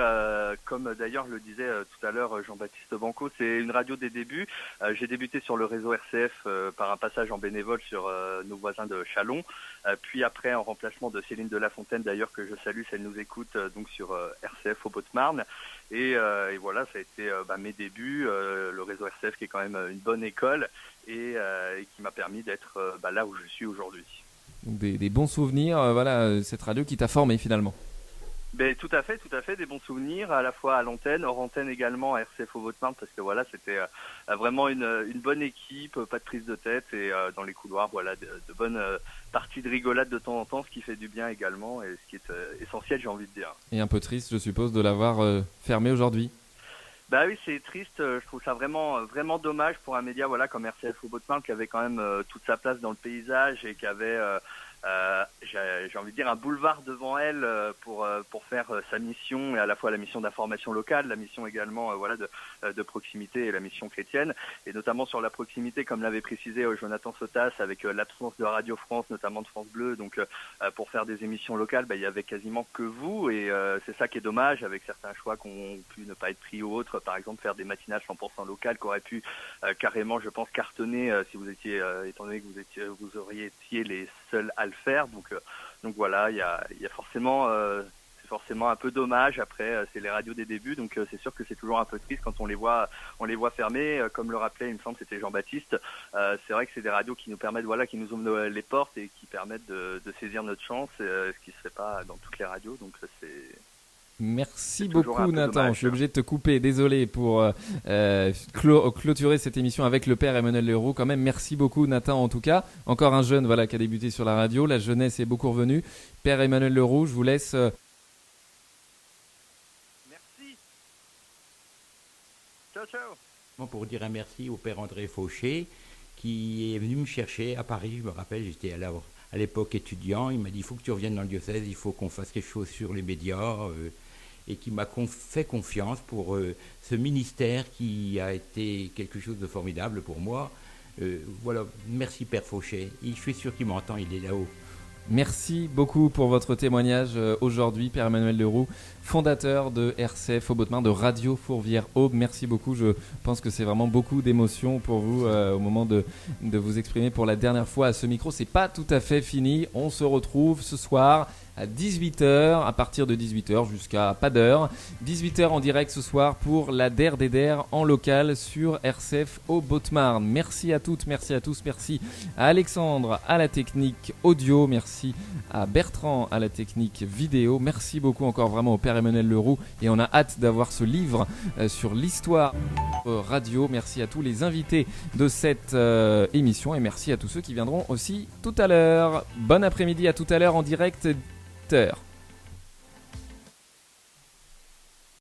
comme d'ailleurs le disait tout à l'heure Jean-Baptiste Banco, c'est une radio des débuts. J'ai débuté sur le réseau RCF par un passage en bénévole sur nos voisins de Châlons. Puis après, en remplacement de Céline de La Fontaine, d'ailleurs, que je salue, si elle nous écoute, donc sur RCF au Haute-Marne. Et voilà, ça a été mes débuts, le réseau RCF qui est quand même une bonne école et qui m'a permis d'être là où je suis aujourd'hui. Des bons souvenirs, cette radio qui t'a formé finalement. Tout à fait, des bons souvenirs, à la fois à l'antenne, hors antenne également, à RCF au Haute-Marne, parce que voilà, c'était vraiment une bonne équipe, pas de prise de tête, et dans les couloirs, voilà, de bonnes parties de rigolade de temps en temps, ce qui fait du bien également, et ce qui est essentiel, j'ai envie de dire. Et un peu triste, je suppose, de l'avoir fermé aujourd'hui. Oui, c'est triste, je trouve ça vraiment dommage pour un média comme RCF au Haute-Marne, qui avait quand même toute sa place dans le paysage, et qui avait... j'ai envie de dire un boulevard devant elle pour faire sa mission, et à la fois la mission d'information locale, la mission également de proximité et la mission chrétienne, et notamment sur la proximité, comme l'avait précisé Jonathan Sotas, avec l'absence de Radio France, notamment de France Bleu, donc pour faire des émissions locales, il y avait quasiment que vous, et c'est ça qui est dommage, avec certains choix qui ont pu ne pas être pris ou autres, par exemple faire des matinales 100% locales qui auraient pu carrément, je pense, cartonner si vous étiez, étant donné que vous auriez été les seuls à le faire, donc voilà, il y a forcément c'est forcément un peu dommage. Après, c'est les radios des débuts, donc c'est sûr que c'est toujours un peu triste quand on les voit fermer, comme le rappelait, il me semble, c'était Jean-Baptiste. C'est vrai que c'est des radios qui nous permettent, qui nous ouvrent les portes et qui permettent de saisir notre chance, ce qui se fait pas dans toutes les radios, donc c'est... Merci beaucoup Nathan, je suis obligé de te couper, désolé pour clôturer cette émission avec le Père Emmanuel Leroux. Quand même, merci beaucoup Nathan en tout cas. Encore un jeune qui a débuté sur la radio, la jeunesse est beaucoup revenue. Père Emmanuel Leroux, je vous laisse... Merci. Ciao, ciao. Pour dire un merci au père André Fauché qui est venu me chercher à Paris. Je me rappelle, j'étais à l'époque étudiant. Il m'a dit, il faut que tu reviennes dans le diocèse, il faut qu'on fasse quelque chose sur les médias. Et qui m'a fait confiance pour ce ministère qui a été quelque chose de formidable pour moi. Voilà, merci Père Fauché. Je suis sûr qu'il m'entend, il est là-haut. Merci beaucoup pour votre témoignage aujourd'hui, Père Emmanuel Leroux, fondateur de RCF Haut-Bottmar, de Radio Fourvière-Aube. Merci beaucoup, je pense que c'est vraiment beaucoup d'émotions pour vous au moment de vous exprimer pour la dernière fois à ce micro. C'est pas tout à fait fini, on se retrouve ce soir à 18h, à partir de 18h jusqu'à pas d'heure. 18h en direct ce soir pour la Der des Der en local sur RCF Haut-Bottmar. Merci à toutes, merci à tous, merci à Alexandre à la technique audio, merci à Bertrand à la technique vidéo, merci beaucoup encore vraiment au Père Emmanuel Leroux et on a hâte d'avoir ce livre sur l'histoire radio. Merci à tous les invités de cette émission et merci à tous ceux qui viendront aussi tout à l'heure. Bon après-midi, à tout à l'heure en direct.